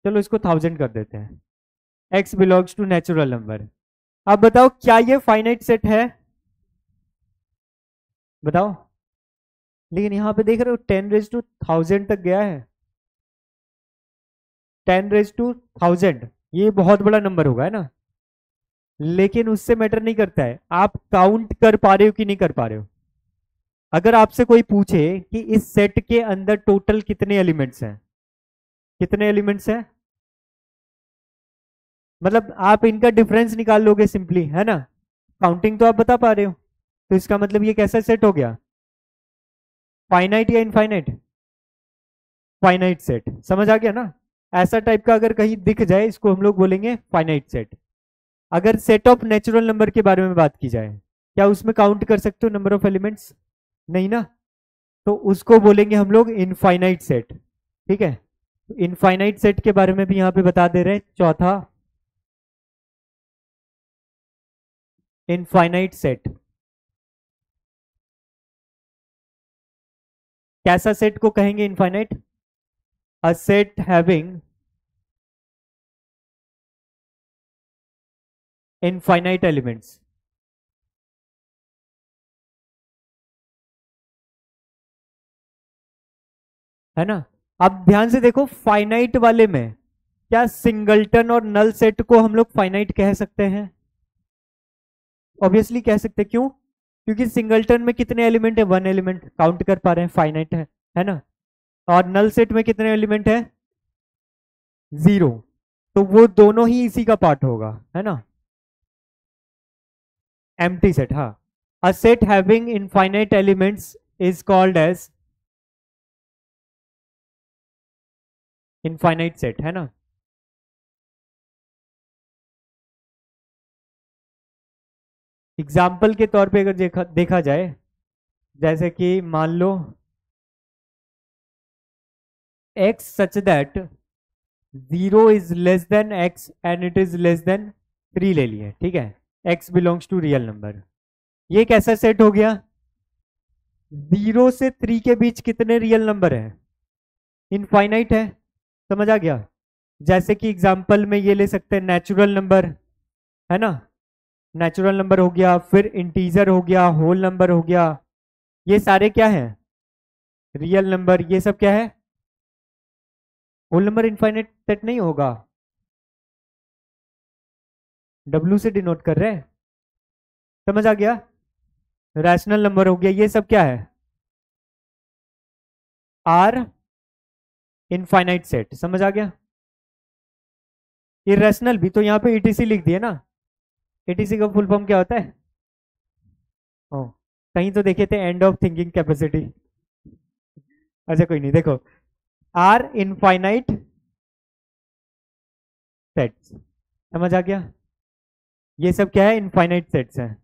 चलो इसको 1000 कर देते हैं। x belongs to natural number. अब बताओ क्या ये फाइनाइट सेट है, बताओ। लेकिन यहां पे देख रहे हो 10⁻1000 तक गया है, 10⁻1000 ये बहुत बड़ा नंबर होगा, है ना। लेकिन उससे मैटर नहीं करता है आप काउंट कर पा रहे हो कि नहीं कर पा रहे हो। अगर आपसे कोई पूछे कि इस सेट के अंदर टोटल कितने एलिमेंट्स हैं, कितने एलिमेंट्स हैं, मतलब आप इनका डिफरेंस निकाल लोगे सिंपली, है ना। काउंटिंग तो आप बता पा रहे हो, तो इसका मतलब ये कैसा सेट हो गया, फाइनाइट या इनफाइनाइट, फाइनाइट सेट। समझ आ गया ना। ऐसा टाइप का अगर कहीं दिख जाए इसको हम लोग बोलेंगे फाइनाइट सेट। अगर सेट ऑफ नेचुरल नंबर के बारे में बात की जाए, क्या उसमें काउंट कर सकते हो नंबर ऑफ एलिमेंट्स, नहीं ना, तो उसको बोलेंगे हम लोग इनफाइनाइट सेट, ठीक है। इनफाइनाइट सेट के बारे में भी यहां पे बता दे रहे हैं। चौथा, इनफाइनाइट सेट कैसा सेट को कहेंगे इनफाइनाइट, अ सेट हैविंग इनफाइनाइट एलिमेंट्स, है ना। अब ध्यान से देखो फाइनाइट वाले में क्या सिंगलटन और नल सेट को हम लोग फाइनाइट कह सकते हैं, ऑब्वियसली कह सकते हैं। क्यों, क्योंकि सिंगलटन में कितने एलिमेंट है, 1 एलिमेंट, काउंट कर पा रहे हैं, फाइनाइट है ना। और नल सेट में कितने एलिमेंट है, 0, तो वो दोनों ही इसी का पार्ट होगा, है ना। एम्प्टी सेट, हाँ। A set having infinite elements is called as infinite set, है ना। एग्जाम्पल के तौर पे अगर देखा जाए, जैसे कि मान लो x such that 0 is less than x and it is less than 3 ले लिए, ठीक है। x belongs to real number, ये कैसा सेट हो गया, 0 से 3 के बीच कितने रियल नंबर है, इनफाइनाइट है। समझ आ गया। जैसे कि एग्जाम्पल में ये ले सकते हैं नेचुरल नंबर, है ना, नेचुरल नंबर हो गया, फिर इंटीजर हो गया, होल नंबर हो गया, ये सारे क्या है, रियल नंबर। ये सब क्या है, होल नंबर इनफाइनाइट सेट नहीं होगा, W से डिनोट कर रहे हैं। समझ आ गया। रैशनल नंबर हो गया, ये सब क्या है, R इनफाइनाइट सेट। समझ आ गया। इरेशनल भी तो यहाँ पे ETC लिख दिया ना, ETC का फुल फॉर्म क्या होता है, ओ कहीं तो देखे थे एंड ऑफ थिंकिंग कैपेसिटी। अच्छा कोई नहीं, देखो R इनफाइनाइट सेट्स, समझ आ गया। ये सब क्या है, इनफाइनाइट सेट्स हैं।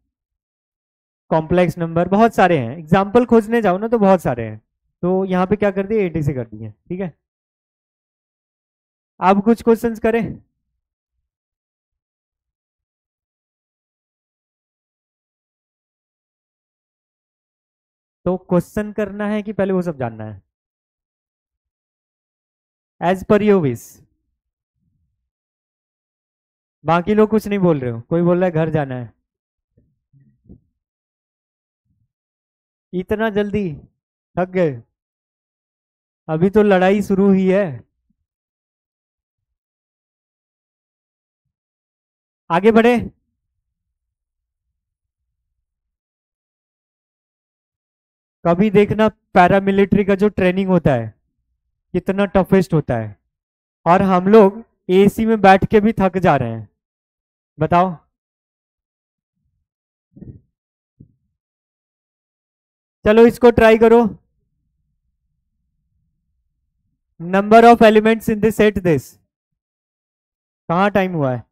कॉम्प्लेक्स नंबर बहुत सारे हैं, एग्जाम्पल खोजने जाओ ना तो बहुत सारे हैं, तो यहाँ पे क्या कर दिए, ETC कर दिए, ठीक है। अब कुछ क्वेश्चंस करें। तो क्वेश्चन करना है कि पहले वो सब जानना है, एज पर योर विश। बाकी लोग कुछ नहीं बोल रहे हो, कोई बोल रहा है घर जाना है। इतना जल्दी थक गए? अभी तो लड़ाई शुरू हुई है। आगे बढ़े। कभी देखना पैरामिलिट्री का जो ट्रेनिंग होता है कितना टफेस्ट होता है, और हम लोग एसी में बैठ के भी थक जा रहे हैं। बताओ। चलो इसको ट्राई करो। Number of elements in the set this. कहाँ टाइम हुआ है?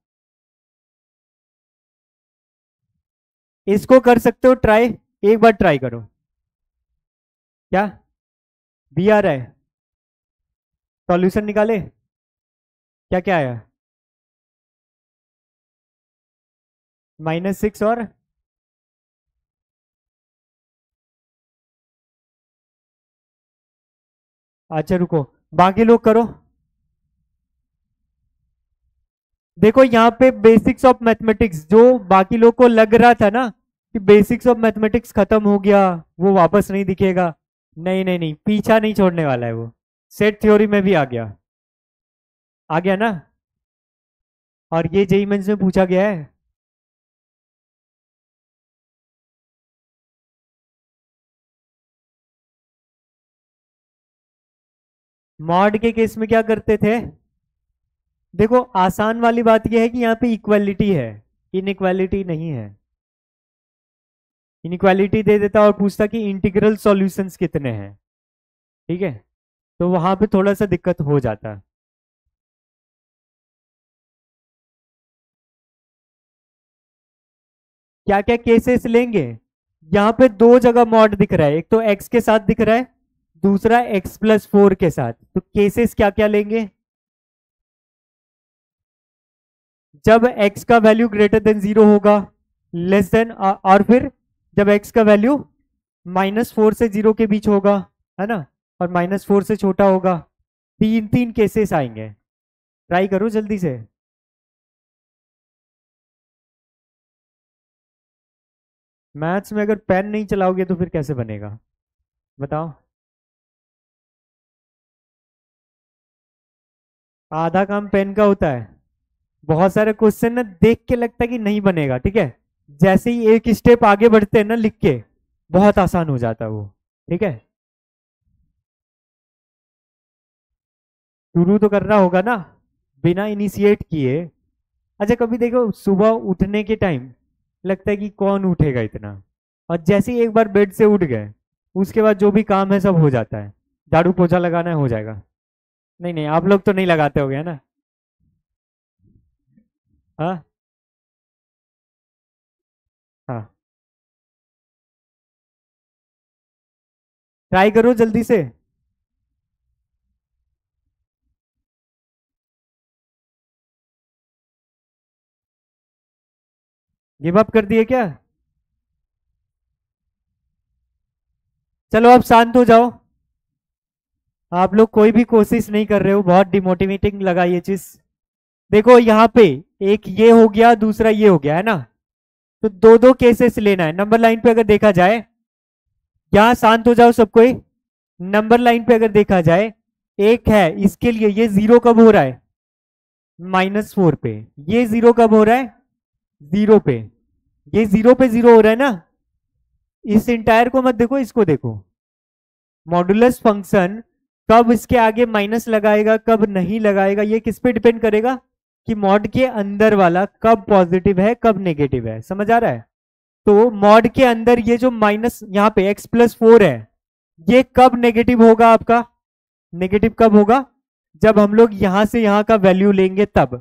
इसको कर सकते हो ट्राई, एक बार ट्राई करो। क्या बी आ रहा है? सॉल्यूशन निकाले? क्या क्या आया? -6 और अच्छा रुको, बाकी लोग करो। देखो यहाँ पे बेसिक्स ऑफ मैथमेटिक्स, जो बाकी लोग को लग रहा था ना कि बेसिक्स ऑफ मैथमेटिक्स खत्म हो गया, वो वापस नहीं दिखेगा। नहीं नहीं नहीं, पीछा नहीं छोड़ने वाला है वो। सेट थ्योरी में भी आ गया, आ गया ना। और ये जेईई मेंस में पूछा गया है। मॉड के केस में क्या करते थे? देखो आसान वाली बात यह है कि यहाँ पे इक्वालिटी है, इनइक्वालिटी नहीं है। इनइक्वालिटी दे देता और पूछता कि इंटीग्रल सॉल्यूशंस कितने हैं, ठीक है, तो वहां पे थोड़ा सा दिक्कत हो जाता है। क्या क्या केसेस लेंगे? यहाँ पे दो जगह मॉड दिख रहा है, एक तो x के साथ दिख रहा है, दूसरा x+4 के साथ। तो केसेस क्या क्या लेंगे? जब x का वैल्यू ग्रेटर देन 0 होगा, लेस देन, और फिर जब x का वैल्यू -4 से 0 के बीच होगा, है ना, और -4 से छोटा होगा। तीन तीन केसेस आएंगे। ट्राई करो जल्दी से। मैथ्स में अगर पेन नहीं चलाओगे तो फिर कैसे बनेगा, बताओ। आधा काम पेन का होता है। बहुत सारे क्वेश्चन ना देख के लगता है कि नहीं बनेगा, ठीक है, जैसे ही एक स्टेप आगे बढ़ते हैं ना लिख के, बहुत आसान हो जाता है वो, ठीक है। शुरू तो करना होगा ना, बिना इनिशिएट किए। अच्छा कभी देखो सुबह उठने के टाइम लगता है कि कौन उठेगा इतना, और जैसे ही एक बार बेड से उठ गए उसके बाद जो भी काम है सब हो जाता है। झाड़ू पोछा लगाना है, हो जाएगा। नहीं नहीं, आप लोग तो नहीं लगाते होगे, है ना? हाँ हाँ, ट्राई करो जल्दी से। गिव अप कर दिए क्या? चलो अब शांत हो जाओ। आप लोग कोई भी कोशिश नहीं कर रहे हो, बहुत डिमोटिवेटिंग लगा ये चीज। देखो यहाँ पे एक ये हो गया, दूसरा ये हो गया, है ना, तो दो दो केसेस लेना है। नंबर लाइन पे अगर देखा जाए, यहाँ शांत हो जाओ सब कोई। नंबर लाइन पे अगर देखा जाए, एक है इसके लिए ये 0 कब हो रहा है? -4 पे। ये 0 कब हो रहा है? 0 पे। ये 0 पे 0 हो रहा है ना। इस इंटायर को मत देखो, इसको देखो। मॉडुलस फंक्शन कब इसके आगे माइनस लगाएगा कब नहीं लगाएगा, ये किस पे डिपेंड करेगा कि मॉड के अंदर वाला कब पॉजिटिव है कब नेगेटिव है। समझ आ रहा है? तो मॉड के अंदर ये जो माइनस यहाँ पे x+4 है, ये कब नेगेटिव होगा आपका? नेगेटिव कब होगा? जब हम लोग यहां से यहां का वैल्यू लेंगे तब।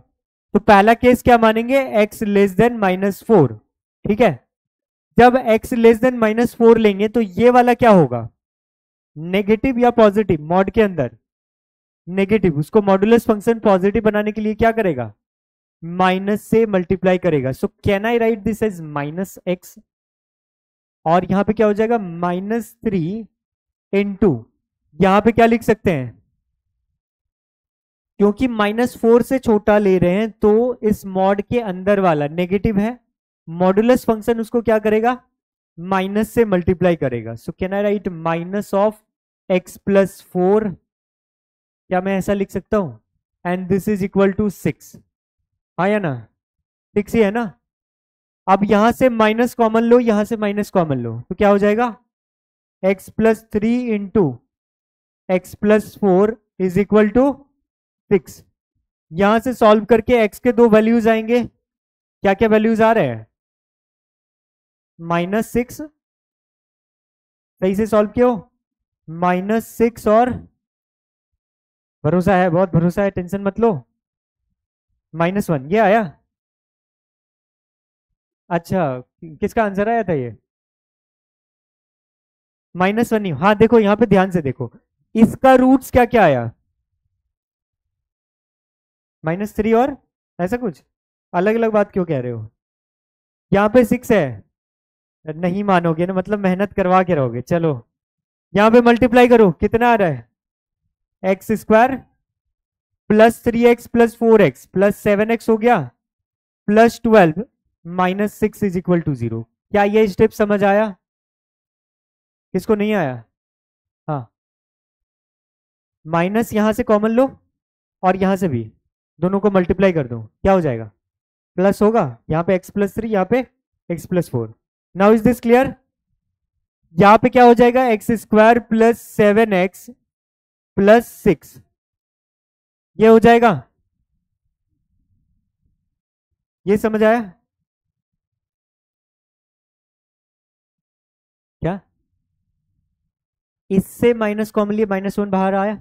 तो पहला केस क्या मानेंगे? x लेस देन -4, ठीक है। जब x लेस देन -4 लेंगे तो ये वाला क्या होगा? नेगेटिव या पॉजिटिव? मॉड के अंदर नेगेटिव। उसको मॉडुलस फंक्शन पॉजिटिव बनाने के लिए क्या करेगा? माइनस से मल्टीप्लाई करेगा। So can I write this as -x, और यहां पे क्या हो जाएगा? -3 इंटू, यहां पे क्या लिख सकते हैं? क्योंकि -4 से छोटा ले रहे हैं तो इस मॉड के अंदर वाला नेगेटिव है, मॉडुलस फंक्शन उसको क्या करेगा, माइनस से मल्टीप्लाई करेगा. So can I write minus of x+4, क्या मैं ऐसा लिख सकता हूं, and this is equal to 6. हाँ या ना, 6 ही है ना. अब यहां से माइनस कॉमन लो, यहां से माइनस कॉमन लो, तो क्या हो जाएगा, x+3 into x+4 is equal to 6. यहां से सॉल्व करके x के दो वैल्यूज आएंगे, क्या क्या वैल्यूज आ रहे हैं, -6, सही से सॉल्व किया हो, -6 और भरोसा है, बहुत भरोसा है, टेंशन मत लो, -1 ये आया. अच्छा, किसका आंसर आया था ये, -1 नहीं. हाँ देखो यहां पे ध्यान से देखो, इसका रूट्स क्या क्या आया, -3 और ऐसा कुछ, अलग अलग बात क्यों कह रहे हो, यहाँ पे 6 है, नहीं मानोगे ना, मतलब मेहनत करवा के रहोगे. चलो यहां पे मल्टीप्लाई करो, कितना आ रहा है, x² +3x+4x+7x हो गया, +12 -6 इज इक्वल टू 0. क्या ये स्टेप समझ आया, किसको नहीं आया, हाँ. माइनस यहां से कॉमन लो और यहां से भी, दोनों को मल्टीप्लाई कर दो, क्या हो जाएगा, प्लस होगा, यहाँ पे x+3, यहाँ पे x+4. Now is this clear, यहाँ पे क्या हो जाएगा, x² +7x+6, ये हो जाएगा, ये समझ आया क्या, इससे माइनस कॉमन लिए, -1 बाहर आया,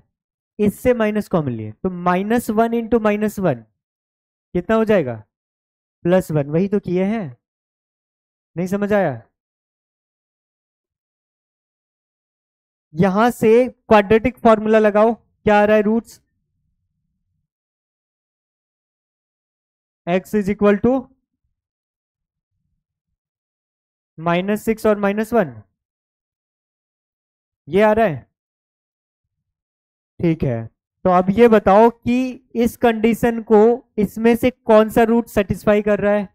इससे माइनस कॉमन लिए, तो -1 इंटू -1 कितना हो जाएगा, +1. वही तो किए हैं, नहीं समझ आया, यहां से क्वाड्रेटिक फॉर्मूला लगाओ, क्या आ रहा है, roots x is equal to -6 और -1, ये आ रहा है. ठीक है, तो अब ये बताओ कि इस कंडीशन को इसमें से कौन सा रूट सेटिस्फाई कर रहा है,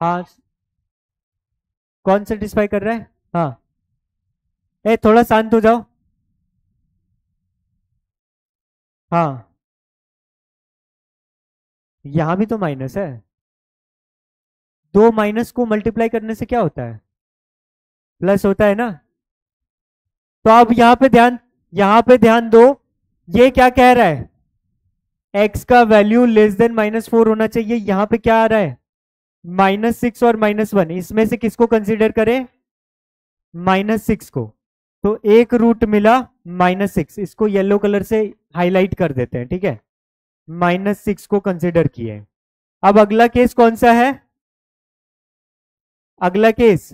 हाँ कौन सेटिस्फाई कर रहा है, हाँ. थोड़ा शांत हो जाओ, हाँ यहां भी तो माइनस है, दो माइनस को मल्टीप्लाई करने से क्या होता है, प्लस होता है ना. तो अब यहां पे ध्यान दो, ये क्या कह रहा है, x का वैल्यू लेस देन -4 होना चाहिए, यहां पे क्या आ रहा है, -6 और -1, इसमें से किसको कंसीडर करें, -6 को. तो एक रूट मिला -6, इसको येलो कलर से हाईलाइट कर देते हैं, ठीक है, -6 को कंसीडर किए. अब अगला केस कौन सा है, अगला केस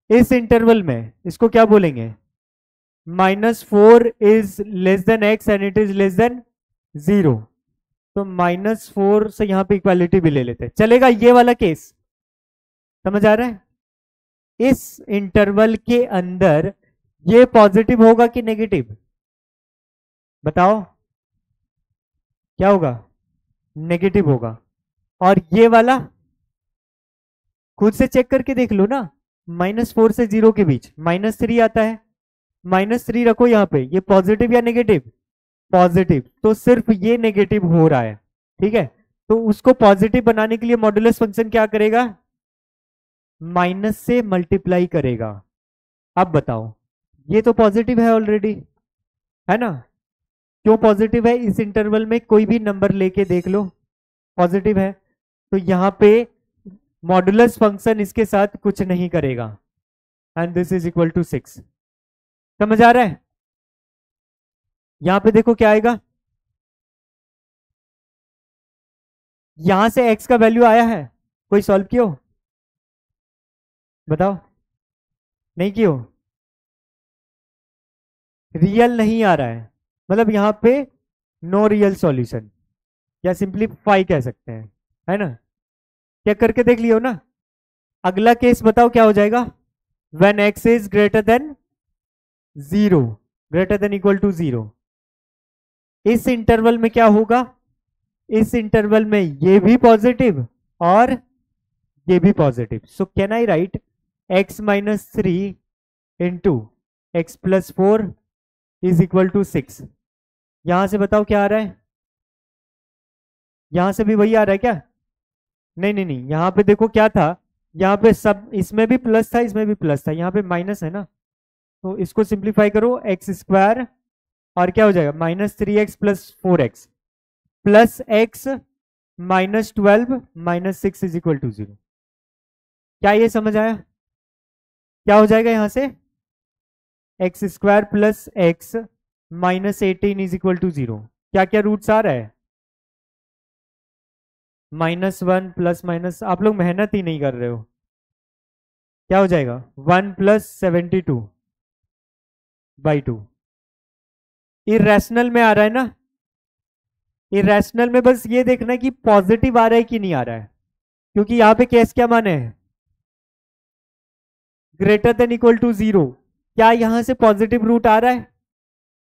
इस इंटरवल में, इसको क्या बोलेंगे, -4 is less than x and it is less than 0. तो -4 से यहां पे इक्वालिटी भी ले लेते हैं, चलेगा ये वाला केस, समझ आ रहा है. इस इंटरवल के अंदर ये पॉजिटिव होगा कि नेगेटिव, बताओ क्या होगा, नेगेटिव होगा. और ये वाला खुद से चेक करके देख लो ना, -4 से 0 के बीच -3 आता है, -3 रखो यहां पे, ये पॉजिटिव या नेगेटिव, पॉजिटिव, तो सिर्फ ये नेगेटिव हो रहा है, ठीक है. तो उसको पॉजिटिव बनाने के लिए मॉड्यूलस फंक्शन क्या करेगा, माइनस से मल्टीप्लाई करेगा. अब बताओ, ये तो पॉजिटिव है ऑलरेडी, है ना, क्यों पॉजिटिव है, इस इंटरवल में कोई भी नंबर लेके देख लो पॉजिटिव है, तो यहां पे मॉड्यूलस फंक्शन इसके साथ कुछ नहीं करेगा, and this is equal to 6. समझ आ रहा है, यहां पे देखो क्या आएगा, यहां से x का वैल्यू आया है, कोई सॉल्व कियो, बताओ, नहीं कियो, रियल नहीं आ रहा है, मतलब यहां पे नो रियल सॉल्यूशन, या सिंप्लीफाई कह सकते हैं, है ना, क्या करके देख लियो ना. अगला केस बताओ क्या हो जाएगा, when x is greater than 0, greater than equal to 0, इस इंटरवल में क्या होगा, इस इंटरवल में ये भी पॉजिटिव और ये भी positive. So can I write x-3 into x plus 4 is equal to 6। यहां से बताओ क्या आ रहा है, यहां से भी वही आ रहा है क्या? नहीं नहीं नहीं, यहां पे देखो क्या था, यहाँ पे सब, इसमें भी प्लस था इसमें भी प्लस था, यहाँ पे माइनस है ना, तो इसको सिंप्लीफाई करो, एक्स स्क्वायर और क्या हो जाएगा -3x plus 4x plus x -12 -6 is equal to 0। क्या ये समझ आया? क्या हो जाएगा यहाँ से, x square plus x -18 is equal to 0। क्या क्या रूट्स आ रहा है, -1 प्लस माइनस, आप लोग मेहनत ही नहीं कर रहे हो। क्या हो जाएगा 1 प्लस 72/2। इरेशनल में आ रहा है ना, इरेशनल में बस ये देखना है कि पॉजिटिव आ रहा है कि नहीं आ रहा है, क्योंकि यहां पे केस क्या माने हैं, ग्रेटर देन इक्वल टू 0। क्या यहां से पॉजिटिव रूट आ रहा है,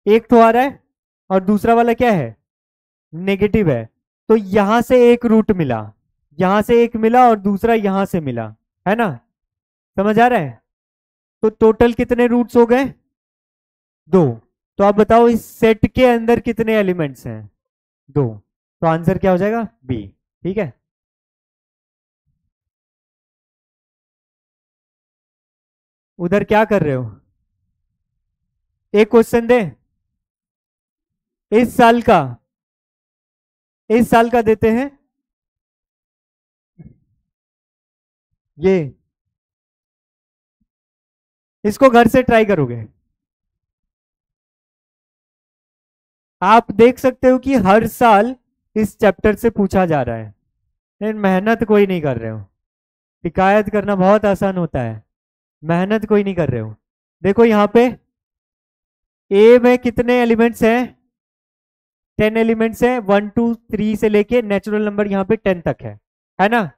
एक तो आ रहा है और दूसरा वाला क्या है, नेगेटिव है, तो यहां से एक रूट मिला, यहां से एक मिला और दूसरा यहां से मिला, है ना, समझ आ रहा है? तो टोटल कितने रूट्स हो गए, 2। तो आप बताओ इस सेट के अंदर कितने एलिमेंट्स हैं, 2। तो आंसर क्या हो जाएगा, बी। ठीक है, उधर क्या कर रहे हो, एक क्वेश्चन दे, इस साल का, इस साल का देते हैं ये, इसको घर से ट्राई करोगे, आप देख सकते हो कि हर साल इस चैप्टर से पूछा जा रहा है, लेकिन मेहनत कोई नहीं कर रहे हो। शिकायत करना बहुत आसान होता है, मेहनत कोई नहीं कर रहे हो। देखो यहाँ पे ए में कितने एलिमेंट्स हैं, 10 एलिमेंट्स हैं, 1 2 3 से लेके नेचुरल नंबर यहाँ पे 10 तक है ना।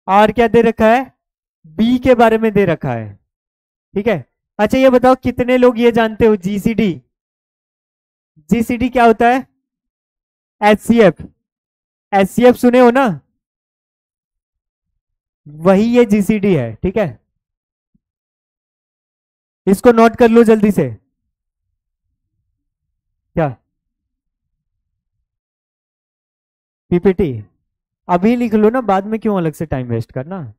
और क्या दे रखा है, बी के बारे में दे रखा है, ठीक है। अच्छा ये बताओ कितने लोग ये जानते हो जीसीडी, जीसीडी क्या होता है, एचसीएफ, एचसीएफ सुने हो ना, वही ये जीसीडी है, ठीक है। इसको नोट कर लो जल्दी से, क्या पीपीटी अभी लिख लो ना, बाद में क्यों अलग से टाइम वेस्ट करना।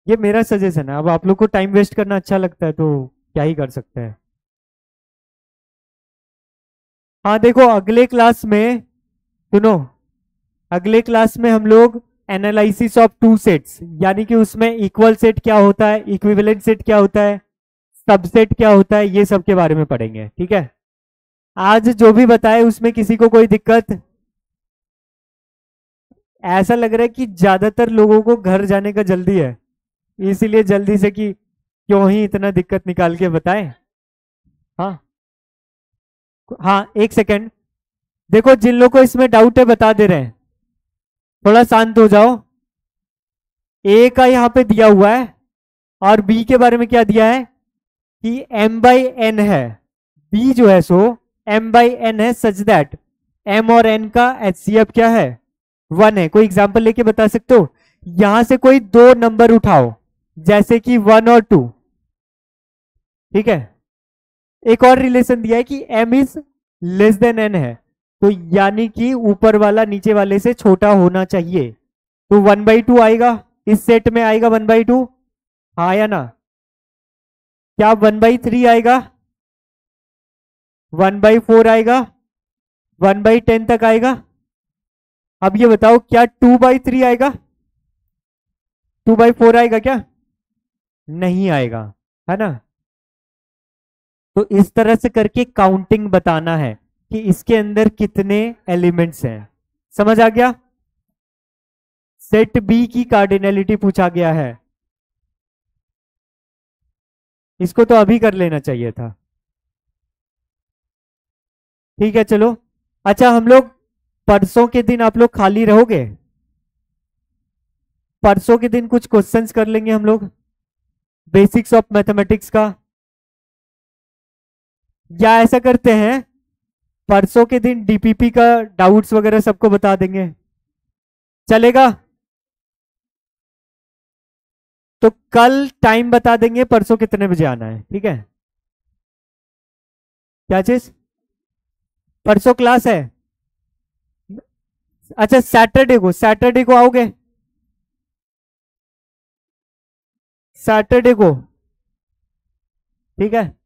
ये मेरा सजेशन है, अब आप लोग को टाइम वेस्ट करना अच्छा लगता है तो क्या ही कर सकते हैं। हाँ देखो अगले क्लास में, सुनो, अगले क्लास में हम लोग एनालिसिस ऑफ टू सेट्स, यानी कि उसमें इक्वल सेट क्या होता है, इक्विवेलेंट सेट क्या होता है, सबसेट क्या होता है, ये सब के बारे में पढ़ेंगे, ठीक है। आज जो भी बताए उसमें किसी को कोई दिक्कत, ऐसा लग रहा है कि ज्यादातर लोगों को घर जाने का जल्दी है, इसीलिए जल्दी से कि क्यों ही इतना दिक्कत निकाल के बताएं। हाँ हाँ एक सेकंड, देखो जिन लोगों को इसमें डाउट है बता दे रहे हैं, थोड़ा शांत हो जाओ। ए का यहाँ पे दिया हुआ है और बी के बारे में क्या दिया है कि m/n है, बी जो है सो m/n है, सच दैट m और n का HCF क्या है, 1 है। कोई एग्जांपल लेके बता सकते हो, यहां से कोई दो नंबर उठाओ जैसे कि 1 और 2, ठीक है। एक और रिलेशन दिया है कि m is less then n है, तो यानी कि ऊपर वाला नीचे वाले से छोटा होना चाहिए, तो 1/2 आएगा, इस सेट में आएगा 1/2, हाँ या ना। क्या 1/3 आएगा, 1/4 आएगा, 1/10 तक आएगा। अब ये बताओ क्या 2/3 आएगा, 2/4 आएगा क्या, नहीं आएगा, है ना। तो इस तरह से करके काउंटिंग बताना है कि इसके अंदर कितने एलिमेंट्स हैं, समझ आ गया। सेट बी की कार्डिनलिटी पूछा गया है, इसको तो अभी कर लेना चाहिए था, ठीक है चलो। अच्छा हम लोग परसों के दिन आप लोग खाली रहोगे, परसों के दिन कुछ क्वेश्चंस कर लेंगे हम लोग बेसिक्स ऑफ मैथमेटिक्स का, या ऐसा करते हैं, परसों के दिन डीपीपी का डाउट्स वगैरह सबको बता देंगे, चलेगा? तो कल टाइम बता देंगे, परसों कितने बजे आना है, ठीक है? क्या चीज? परसों क्लास है? अच्छा, सैटरडे को आओगे? सैटरडे को, ठीक है?